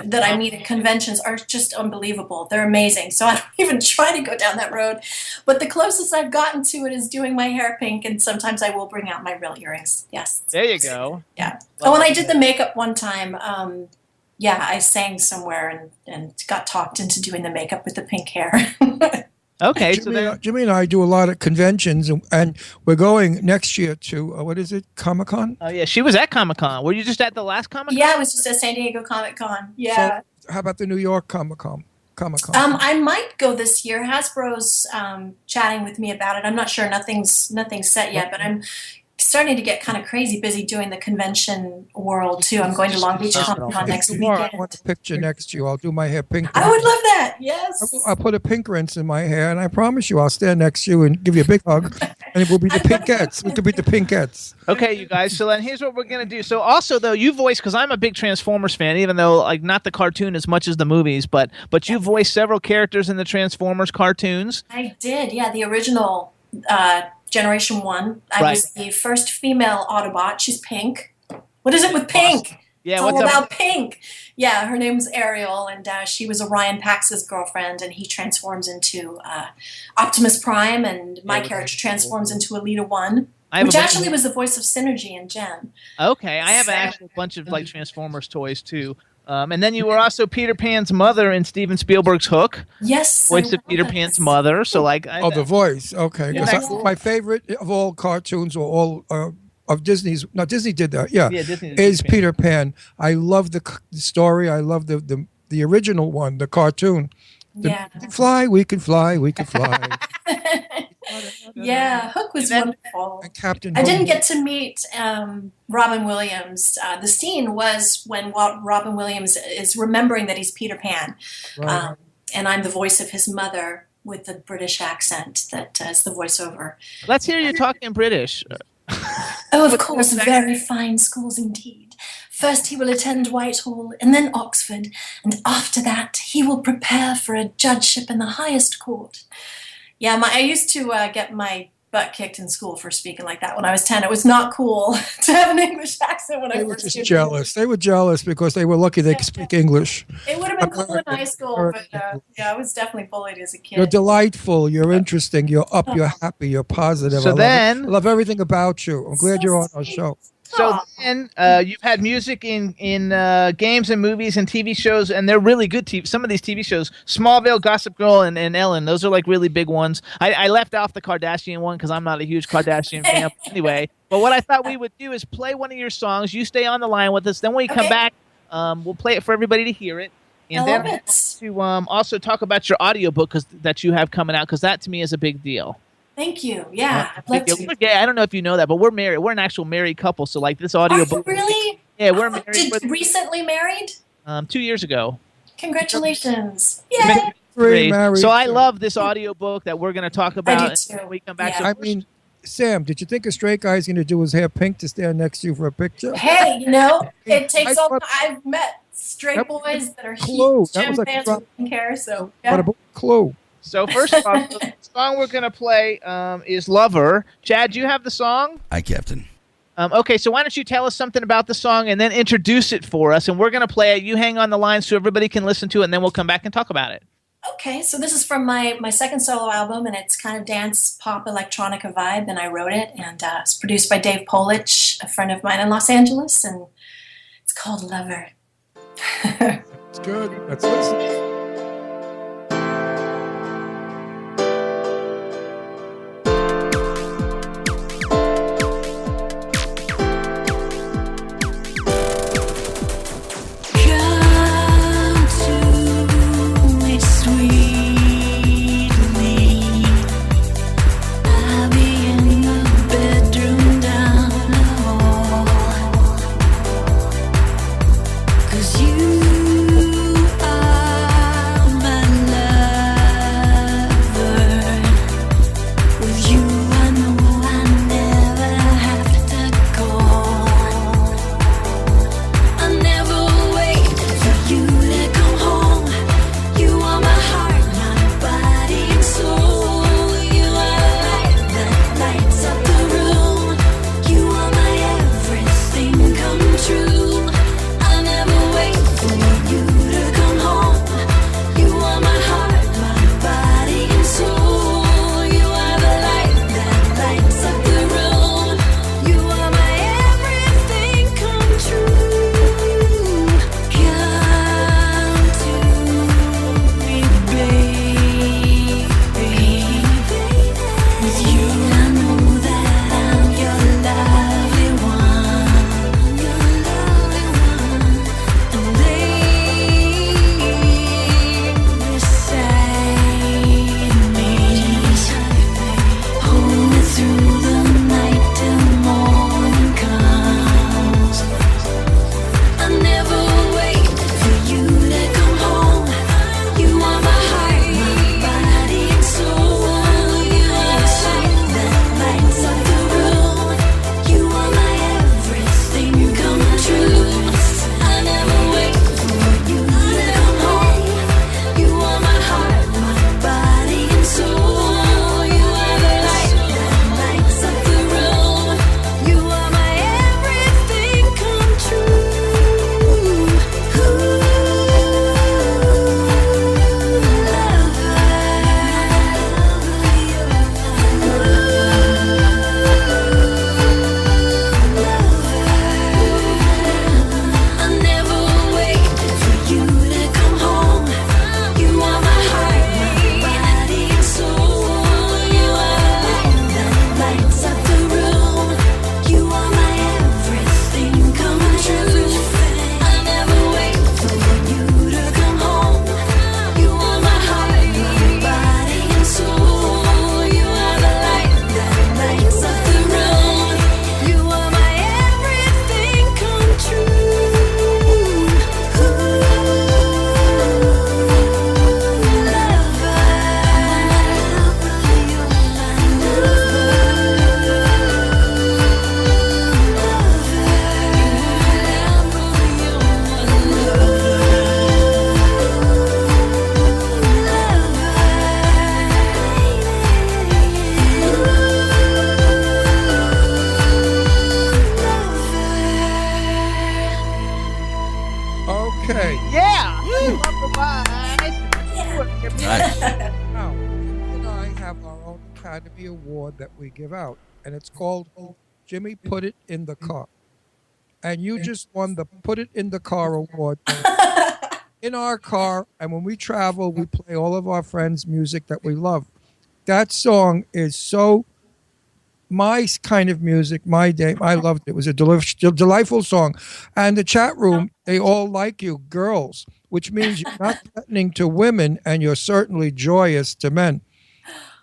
that I meet at conventions are just unbelievable. They're amazing. So I don't even try to go down that road. But the closest I've gotten to it is doing my hair pink, and sometimes I will bring out my real earrings. Yes. There you go. Yeah. When I did the makeup one time, I sang somewhere and got talked into doing the makeup with the pink hair. Okay. Jimmy and I do a lot of conventions, and we're going next year to, what is it, Comic-Con? Oh, yeah. She was at Comic-Con. Were you just at the last Comic-Con? Yeah, I was just at San Diego Comic-Con. Yeah. So how about the New York Comic-Con? I might go this year. Hasbro's chatting with me about it. I'm not sure. Nothing's set yet, but I'm starting to get kind of crazy busy doing the convention world too. I'm going to Long Beach Comic Con next weekend. I want a picture next to you. I'll do my hair pink. I would love that. Yes. I'll put a pink rinse in my hair, and I promise you, I'll stand next to you and give you a big hug, and it will be the Pinkettes. We could be the Pinkettes. Okay, you guys. So then here's what we're gonna do. So also though, you voice, because I'm a big Transformers fan, even though not the cartoon as much as the movies, but you voiced several characters in the Transformers cartoons. I did. Yeah, the original. Generation 1. I was the first female Autobot. She's pink. What is it with pink? Yeah, it's all about pink. Yeah, her name's Ariel, and she was Orion Pax's girlfriend, and he transforms into Optimus Prime, and my character transforms into Alita 1, which actually was the voice of Synergy in Jem. Okay, I have actually a bunch of Transformers toys too. And then you were also Peter Pan's mother in Steven Spielberg's Hook. Yes. Voice of Peter Pan's mother. So the voice. Okay. My favorite of all cartoons, or all of Disney's. No, Disney did that. Yeah. Disney is Peter Pan. I love the story. I love the original one, the cartoon. We can fly. We can fly. We can fly. Yeah, Hook was wonderful. Captain I didn't get to meet Robin Williams. The scene was when Robin Williams is remembering that he's Peter Pan. Right. And I'm the voice of his mother with the British accent that is the voiceover. Let's hear you talking British. Oh, of course, very fine schools indeed. First he will attend Whitehall and then Oxford, and after that he will prepare for a judgeship in the highest court. Yeah, I used to get my butt kicked in school for speaking like that when I was 10. It was not cool to have an English accent when I first were just jealous. They were jealous because they were lucky they could speak English. It would have been cool in high school, but I was definitely bullied as a kid. You're delightful. You're interesting. You're up. You're happy. You're positive. So I love everything about you. I'm glad you're on our show. So then you've had music in games and movies and TV shows, and they're really good TV. Some of these TV shows, Smallville, Gossip Girl, and Ellen, those are like really big ones. I left off the Kardashian one because I'm not a huge Kardashian fan anyway. But what I thought we would do is play one of your songs. You stay on the line with us. Then when we come back, we'll play it for everybody to hear it. And then I want to also talk about your audiobook that you have coming out, because that to me is a big deal. Thank you. Yeah, I'd love to. We're gay. I don't know if you know that, but we're married. We're an actual married couple. So like this audiobook. Really? Yeah, we're married. Recently married? 2 years ago. Congratulations. Yay. Married. So I love this audiobook that we're going to talk about. I do too. When we come back. Yeah. So I mean, Sam, did you think a straight guy's going to do his hair pink to stand next to you for a picture? Hey, it takes all. I've met straight boys that are huge gym fans with pink hair. So What about Clue? So first of all, the song we're going to play is Lover. Chad, do you have the song? Aye, Captain. Okay, so why don't you tell us something about the song and then introduce it for us, and we're going to play it. You hang on the line so everybody can listen to it, and then we'll come back and talk about it. Okay, so this is from my second solo album, and it's kind of dance, pop, electronica vibe, and I wrote it, and it's produced by Dave Polich, a friend of mine in Los Angeles, and it's called Lover. It's good. Let's listen. Now, you and I have our own Academy Award that we give out, and it's called Jimmy Put It in the Cup. and you just won the Put It in the Car award. In our car, and when we travel, we play all of our friends' music that we love. That song is so my kind of music, my day. I loved it. It was a delightful song. And the chat room, they all like you, girls, which means you're not threatening to women, and you're certainly joyous to men.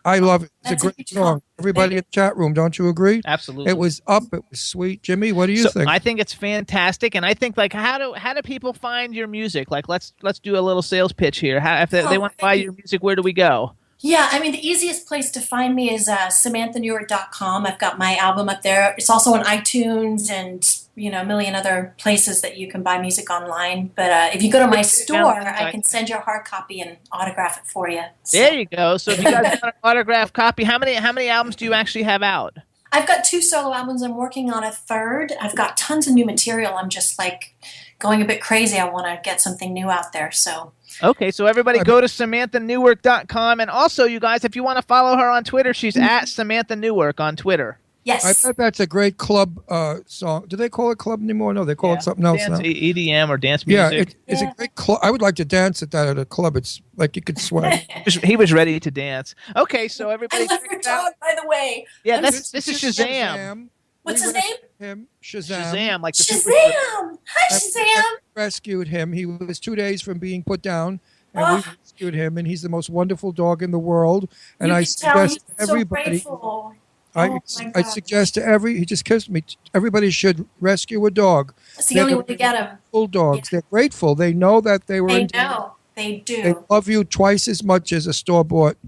I love it. It's a great song. Everybody in the chat room, don't you agree? Absolutely. It was up. It was sweet. Jimmy, what do you think? I think it's fantastic, and I think like how do people find your music? Like let's do a little sales pitch here. If they want to buy your music, where do we go? Yeah, I mean, the easiest place to find me is SamanthaNewark.com. I've got my album up there. It's also on iTunes and, a million other places that you can buy music online. But if you go to my store, I can send you a hard copy and autograph it for you. So. There you go. So if you guys want an autograph copy, how many albums do you actually have out? I've got 2 solo albums. I'm working on a third. I've got tons of new material. I'm just like going a bit crazy. I want to get something new out there. So. Okay, so everybody go to SamanthaNewark.com. And also, you guys, if you want to follow her on Twitter, she's at Samantha Newark on Twitter. Yes. I bet that's a great club song. Do they call it club anymore? No, they call it something else dance, now. EDM or dance music. It's a great club. I would like to dance at that at a club. It's like you could sweat. He was ready to dance. Okay, so everybody. I love your dog, by the way. Yeah, this is Shazam. What's his name? Him, Shazam. Shazam, like the Shazam! Hi, Shazam! Rescued him. He was 2 days from being put down, and we rescued him. And he's the most wonderful dog in the world. And I suggest everybody. So I suggest to he just kissed me. Everybody should rescue a dog. That's the only way to get them. Bulldogs. Yeah. They're grateful. They know that they were. They know. They do. They love you twice as much as a store-bought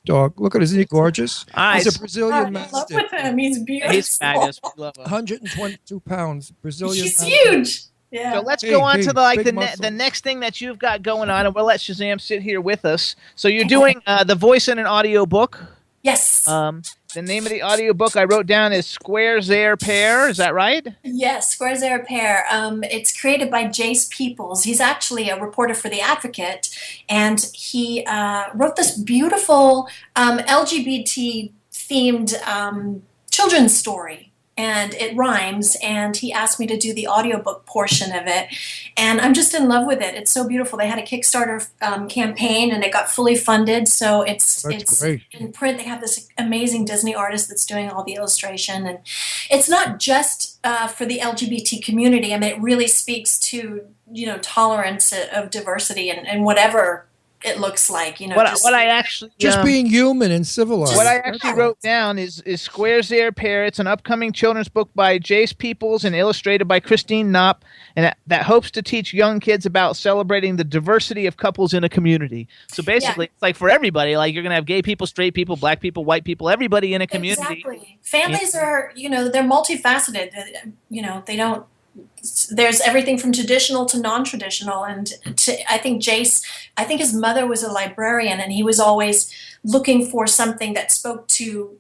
dog. Look at him. Isn't he gorgeous? He's a Brazilian Mastiff. I love with him. He's beautiful. He's fabulous. We love him. 122 pounds. Brazilian He's Mastiff. huge. Yeah. So let's go on to the next thing that you've got going on, and we'll let Shazam sit here with us. So you're doing the voice in an audio book. Yes. The name of the audiobook I wrote down is Squares Air Pair. Is that right? Yes, Squares Air Pair. It's created by Jace Peoples. He's actually a reporter for The Advocate, and he wrote this beautiful LGBT-themed children's story. And it rhymes, and he asked me to do the audiobook portion of it. And I'm just in love with it. It's so beautiful. They had a Kickstarter campaign, and it got fully funded. So it's great. In print. They have this amazing Disney artist that's doing all the illustration. And it's not just for the LGBT community. I mean, it really speaks to, tolerance of diversity and whatever it looks like, what I actually just being human and civilized. What I actually wrote down is Squares Air Pair. It's an upcoming children's book by Jace Peoples and illustrated by Christine Knopp, and that hopes to teach young kids about celebrating the diversity of couples in a community. So basically, it's like for everybody. Like you're gonna have gay people, straight people, black people, white people, everybody in a community. Exactly. Families are, they're multifaceted. They don't. There's everything from traditional to non-traditional, and I think Jace, his mother was a librarian, and he was always looking for something that spoke to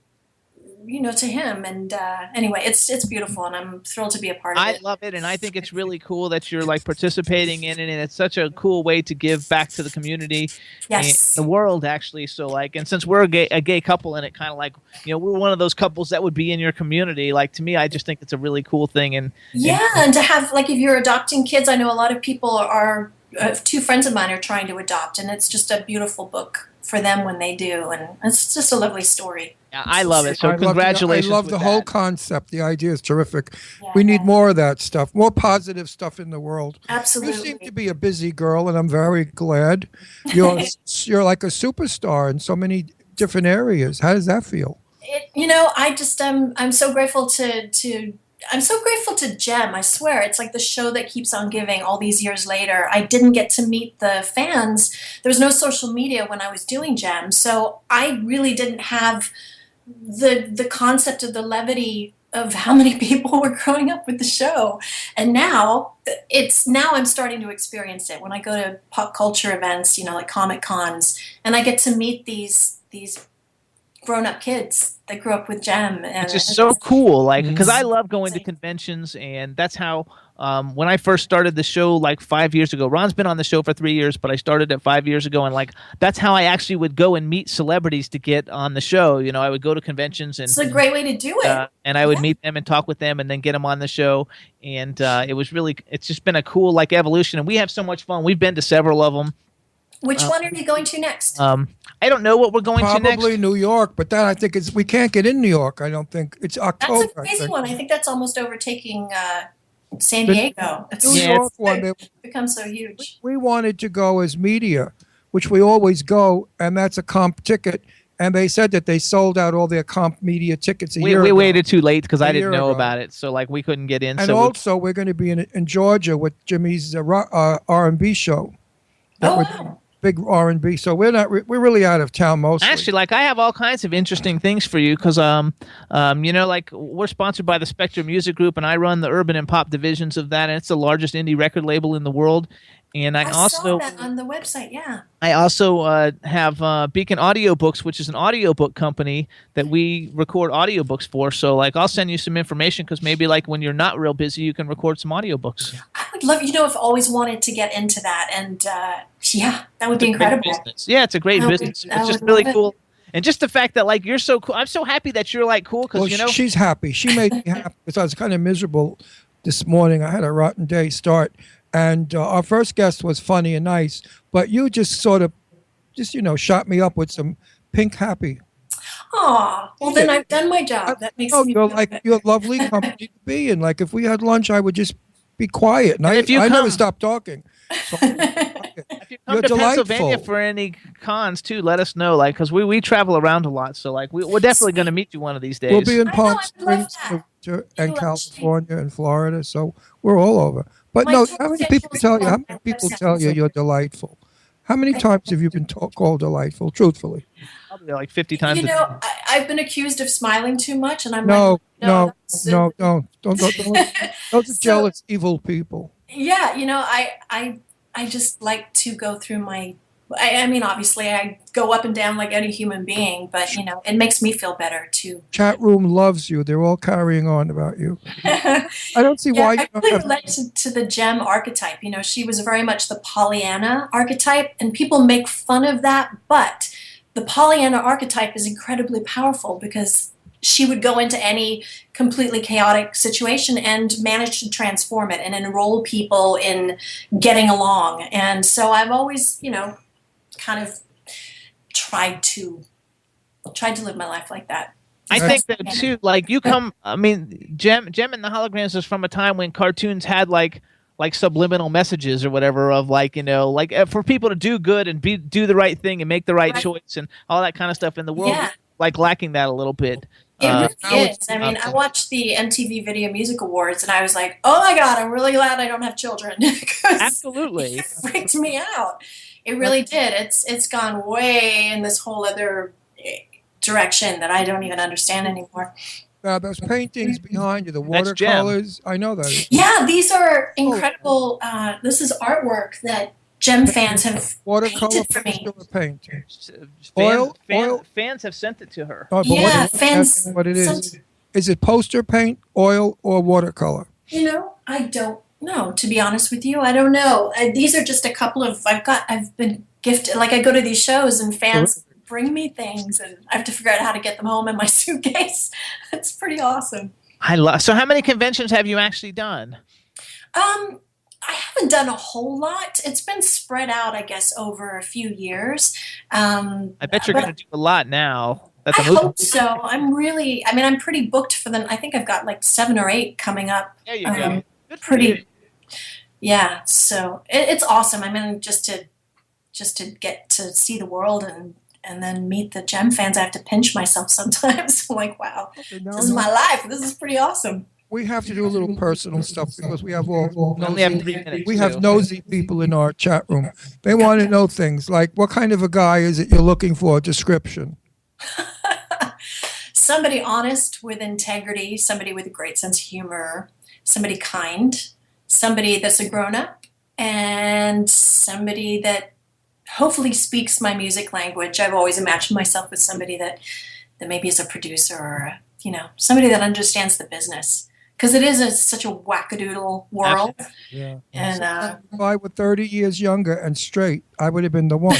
him. And anyway, it's beautiful, and I'm thrilled to be a part of it. I love it, and I think it's really cool that you're like participating in it, and it's such a cool way to give back to the community, yes, and the world actually. So like, and since we're a gay couple, and it kind of like we're one of those couples that would be in your community. Like to me, I just think it's a really cool thing, and to have like if you're adopting kids, I know a lot of people are. 2 friends of mine are trying to adopt, and it's just a beautiful book for them when they do, and it's just a lovely story. Yeah, I love it. So congratulations. I love the whole concept. The idea is terrific. Yeah, we need more of that stuff, more positive stuff in the world. Absolutely. You seem to be a busy girl, and I'm very glad. You're like a superstar in so many different areas. How does that feel? I just I'm so grateful I'm so grateful to JEM. I swear, it's like the show that keeps on giving all these years later. I didn't get to meet the fans. There was no social media when I was doing JEM, so I really didn't have the concept of the levity of how many people were growing up with the show. And now I'm starting to experience it when I go to pop culture events, like Comic Cons, and I get to meet these grown-up kids that grew up with JEM. And it's just so cool, like, because I love going to conventions, and that's how when I first started the show like 5 years ago. Ron's been on the show for 3 years, but I started it 5 years ago, and like that's how I actually would go and meet celebrities to get on the show. You know, I would go to conventions, and It's a great way to do it. and I would meet them and talk with them, and then get them on the show. And it's just been a cool like evolution, and we have so much fun. We've been to several of them. Which one are you going to next? I don't know what we're going to next. Probably New York, but that I think we can't get in New York. I don't think it's October. That's a crazy one. I think that's almost overtaking San Diego. New York one. Become so huge. We wanted to go as media, which we always go, and that's a comp ticket. And they said that they sold out all their comp media tickets a year ago. We waited too late because I didn't know ago. about it, so like we couldn't get in. And so also, we're going to be in Georgia with Jimmy's R&B show. Wow. Big R&B. So we're really out of town mostly. Actually, like I have all kinds of interesting things for you because you know, like we're sponsored by the Spectrum Music Group, and I run the urban and pop divisions of that, and it's the largest indie record label in the world. And I also saw that on the website. Yeah. I also have Beacon Audiobooks, which is an audiobook company that we record audiobooks for. So like I'll send you some information because maybe like when you're not real busy, you can record some audiobooks. I would love, I've always wanted to get into that. And yeah, that would be incredible. Yeah, it's a great business. It's just really cool. And just the fact that like you're so cool. I'm so happy that you're like cool because she's happy. She made me happy because I was kind of miserable this morning. I had a rotten day start. And our first guest was funny and nice, but you just sort of, shot me up with some pink happy. Oh, well then I've done my job. That makes me feel good. You're lovely company to be in. Like if we had lunch, I would just be quiet, and I never stop talking. So, if you come to Pennsylvania for any cons too, let us know. Like because we travel around a lot, so like we're definitely going to meet you one of these days. We'll be in Palm Springs and California and Florida, so we're all over. But how many people tell you you're delightful? How many times have you been called delightful, truthfully? Probably like 50 times. I've been accused of smiling too much, and I'm don't. Those are jealous, evil people. Yeah, I just like to go through my. I mean, obviously, I go up and down like any human being, but it makes me feel better too. Chat room loves you. They're all carrying on about you. I don't see why. I really relate to the JEM archetype. She was very much the Pollyanna archetype, and people make fun of that. But the Pollyanna archetype is incredibly powerful because she would go into any completely chaotic situation and manage to transform it and enroll people in getting along. And so I've always, kind of tried to live my life like that. I think that too. Like you come, I mean, JEM and the Holograms is from a time when cartoons had like subliminal messages or whatever of for people to do good and do the right thing and make the right choice and all that kind of stuff in the world. Yeah. Like lacking that a little bit. It really is. I mean, I watched the MTV Video Music Awards and I was like, oh my God, I'm really glad I don't have children. Absolutely. It freaked me out. It really did. It's gone way in this whole other direction that I don't even understand anymore. Those paintings behind you, the watercolors, I know that. Yeah, these are incredible. This is artwork that JEM fans have painted for me. Fans have sent it to her. Oh, fans. What it is? Is it poster paint, oil, or watercolor? I don't know. To be honest with you, I don't know. These are just a couple of. I've been gifted. Like I go to these shows and fans bring me things, and I have to figure out how to get them home in my suitcase. It's pretty awesome. So, how many conventions have you actually done? I haven't done a whole lot. It's been spread out, I guess, over a few years. I bet you're going to do a lot now. I hope so. I'm pretty booked for them. I think I've got like 7 or 8 coming up. There you go. Good for you. Yeah. So it's awesome. I mean, just to get to see the world and then meet the JEM fans, I have to pinch myself sometimes. I'm like, wow, this is my life. This is pretty awesome. We have to do a little personal stuff because we have only have 3 minutes. We have nosy people in our chat room. They want to know things like, what kind of a guy is it you're looking for? Description. Somebody honest with integrity, somebody with a great sense of humor, somebody kind, somebody that's a grown-up, and somebody that hopefully speaks my music language. I've always imagined myself with somebody that maybe is a producer or somebody that understands the business. because it is such a wackadoodle world. Yeah. And If I were 30 years younger and straight, I would have been the one.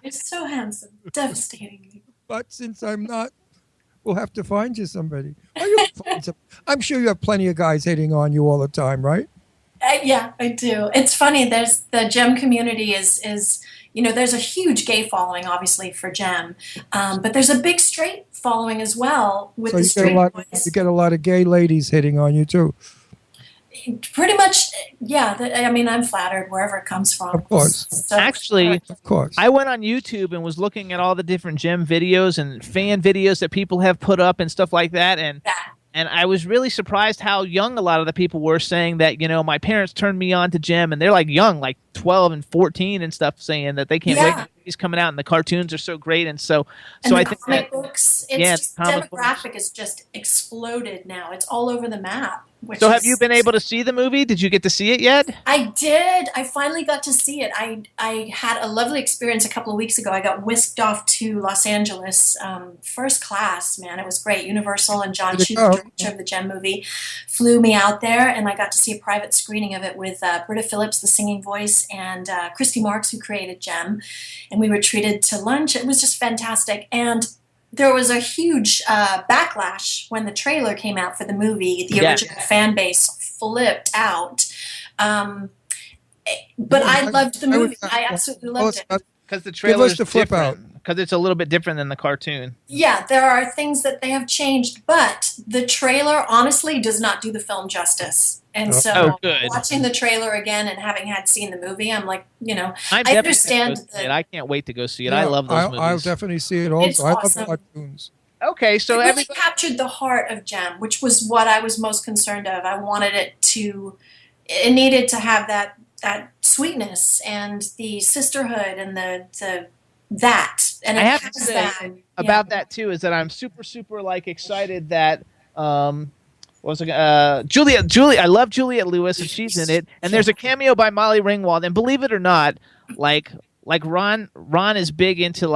you're so handsome, devastating. But since I'm not, we'll have to find you somebody. Or you can find some- I'm sure you have plenty of guys hitting on you all the time, right? Yeah, I do. It's funny. There's the GEM community is there's a huge gay following, obviously, for GEM, but there's a big straight following as well with So the you straight boys. you get a lot of gay ladies hitting on you too. Pretty much, yeah. I mean, I'm flattered wherever it comes from. Of course. So, Actually, Of course. I went on YouTube and was looking at all the different GEM videos and fan videos that people have put up and stuff like that, and I was really surprised how young a lot of the people were, saying that, my parents turned me on to GEM, and they're like young, like 12 and 14 and stuff, saying that they can't wait. He's coming out, and the cartoons are so great, and so I think comic that, books. yeah, It's just comic demographic has just exploded now. It's all over the map. So have you been able to see the movie? Did you get to see it yet? I did. I finally got to see it. I had a lovely experience a couple of weeks ago. I got whisked off to Los Angeles, first class, man. It was great. Universal and John Chu, the director of the GEM movie, flew me out there, and I got to see a private screening of it with Britta Phillips, the singing voice, and Christy Marks, who created GEM. And we were treated to lunch. It was just fantastic. And there was a huge backlash when the trailer came out for the movie. The original fan base flipped out. But I loved the movie. I absolutely loved it. Because the trailer is the flip different. Because it's a little bit different than the cartoon. Yeah, there are things that they have changed, but the trailer honestly does not do the film justice. And so watching the trailer again and having had seen the movie, I'm like, I understand that. I can't wait to go see it. Yeah, I love those movies. I'll definitely see it also. It's I awesome. love cartoons. Okay, so it really captured the heart of GEM, which was what I was most concerned of. I wanted it needed to have that sweetness and the sisterhood and the and I have to say about that too is that I'm super excited that Juliet. I love Juliet Lewis, and she's in it. And there's a cameo by Molly Ringwald. And believe it or not, like Ron is big into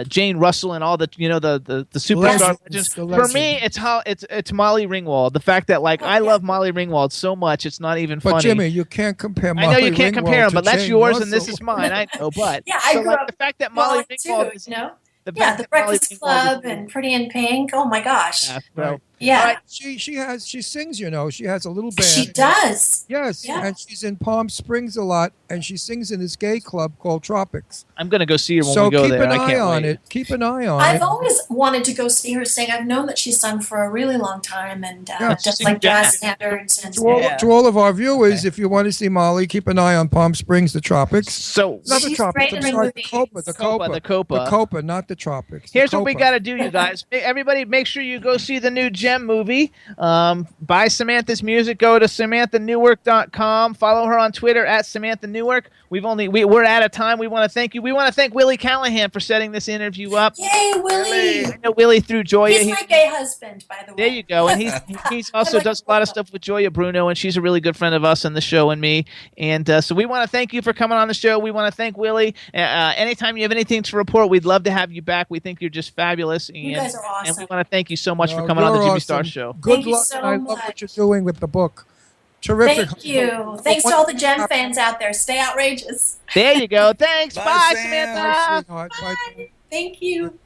Jane Russell and all the the superstar legends. For me, it's Molly Ringwald. The fact that I love Molly Ringwald so much, it's not even funny. But Jimmy, you can't compare Molly Ringwald. I know you can't compare them, but that's Jane yours Russell. and this is mine. I know, but yeah, I grew up the fact that Molly Ringwald is, the Breakfast Club and Pretty in Pink. Oh my gosh. Yeah, right. She sings. She has a little band. She does. Yes, and she's in Palm Springs a lot, and she sings in this gay club called Tropics. I'm gonna go see her when we go there. I can't wait. Keep an eye on it. I've always wanted to go see her sing. I've known that she's sung for a really long time, and just like jazz standards. And to all of our viewers, if you want to see Molly, keep an eye on Palm Springs, the Tropics. So not the Tropics. I'm sorry, the Copa, not the Tropics. Here's what we got to do, you guys. Everybody, make sure you go see the new GEM movie. Buy Samantha's music. Go to SamanthaNewark.com. Follow her on Twitter at Samantha Newark. We're out of time. We want to thank you. We want to thank Willie Callahan for setting this interview up. Yay, Willie! I know Willie through Joya. He's my gay husband, by the way. There you go. And he's also does a lot of stuff with Joya Bruno, and she's a really good friend of us and the show and me. And so we want to thank you for coming on the show. We want to thank Willie. Anytime you have anything to report, we'd love to have you back. We think you're just fabulous. You guys are awesome. And we want to thank you so much for coming on the Jimmy Star Show. Good luck. I love what you're doing with the book. Terrific. Thank you. Thanks to all the GEM fans out there. Stay outrageous. There you go. Thanks. Bye, Sam. Samantha. Bye. Thank you.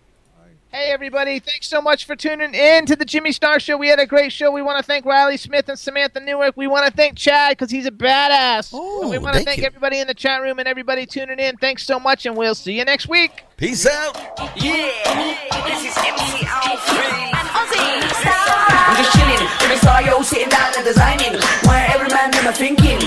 Hey, everybody. Thanks so much for tuning in to the Jimmy Star Show. We had a great show. We want to thank Riley Smith and Samantha Newark. We want to thank Chad because he's a badass. And we want to thank everybody in the chat room and everybody tuning in. Thanks so much, and we'll see you next week. Peace out. This is MC Alfred and Ozzy. I'm just chilling, Jimmy Star, yo, sitting down and designing. Where every man never thinking,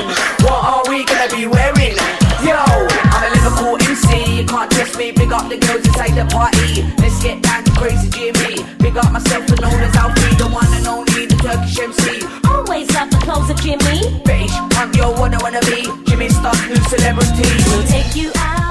what are we gonna be wearing? Yo, I'm a Liverpool MC. You can't test me. Big up the girls inside the party. Let's get down to crazy Jimmy. Big up myself and known as Alfie, the one and only, the Turkish MC. Always love the clothes of Jimmy. British punk, yo, wanna be Jimmy Star, new celebrity. We'll take you out.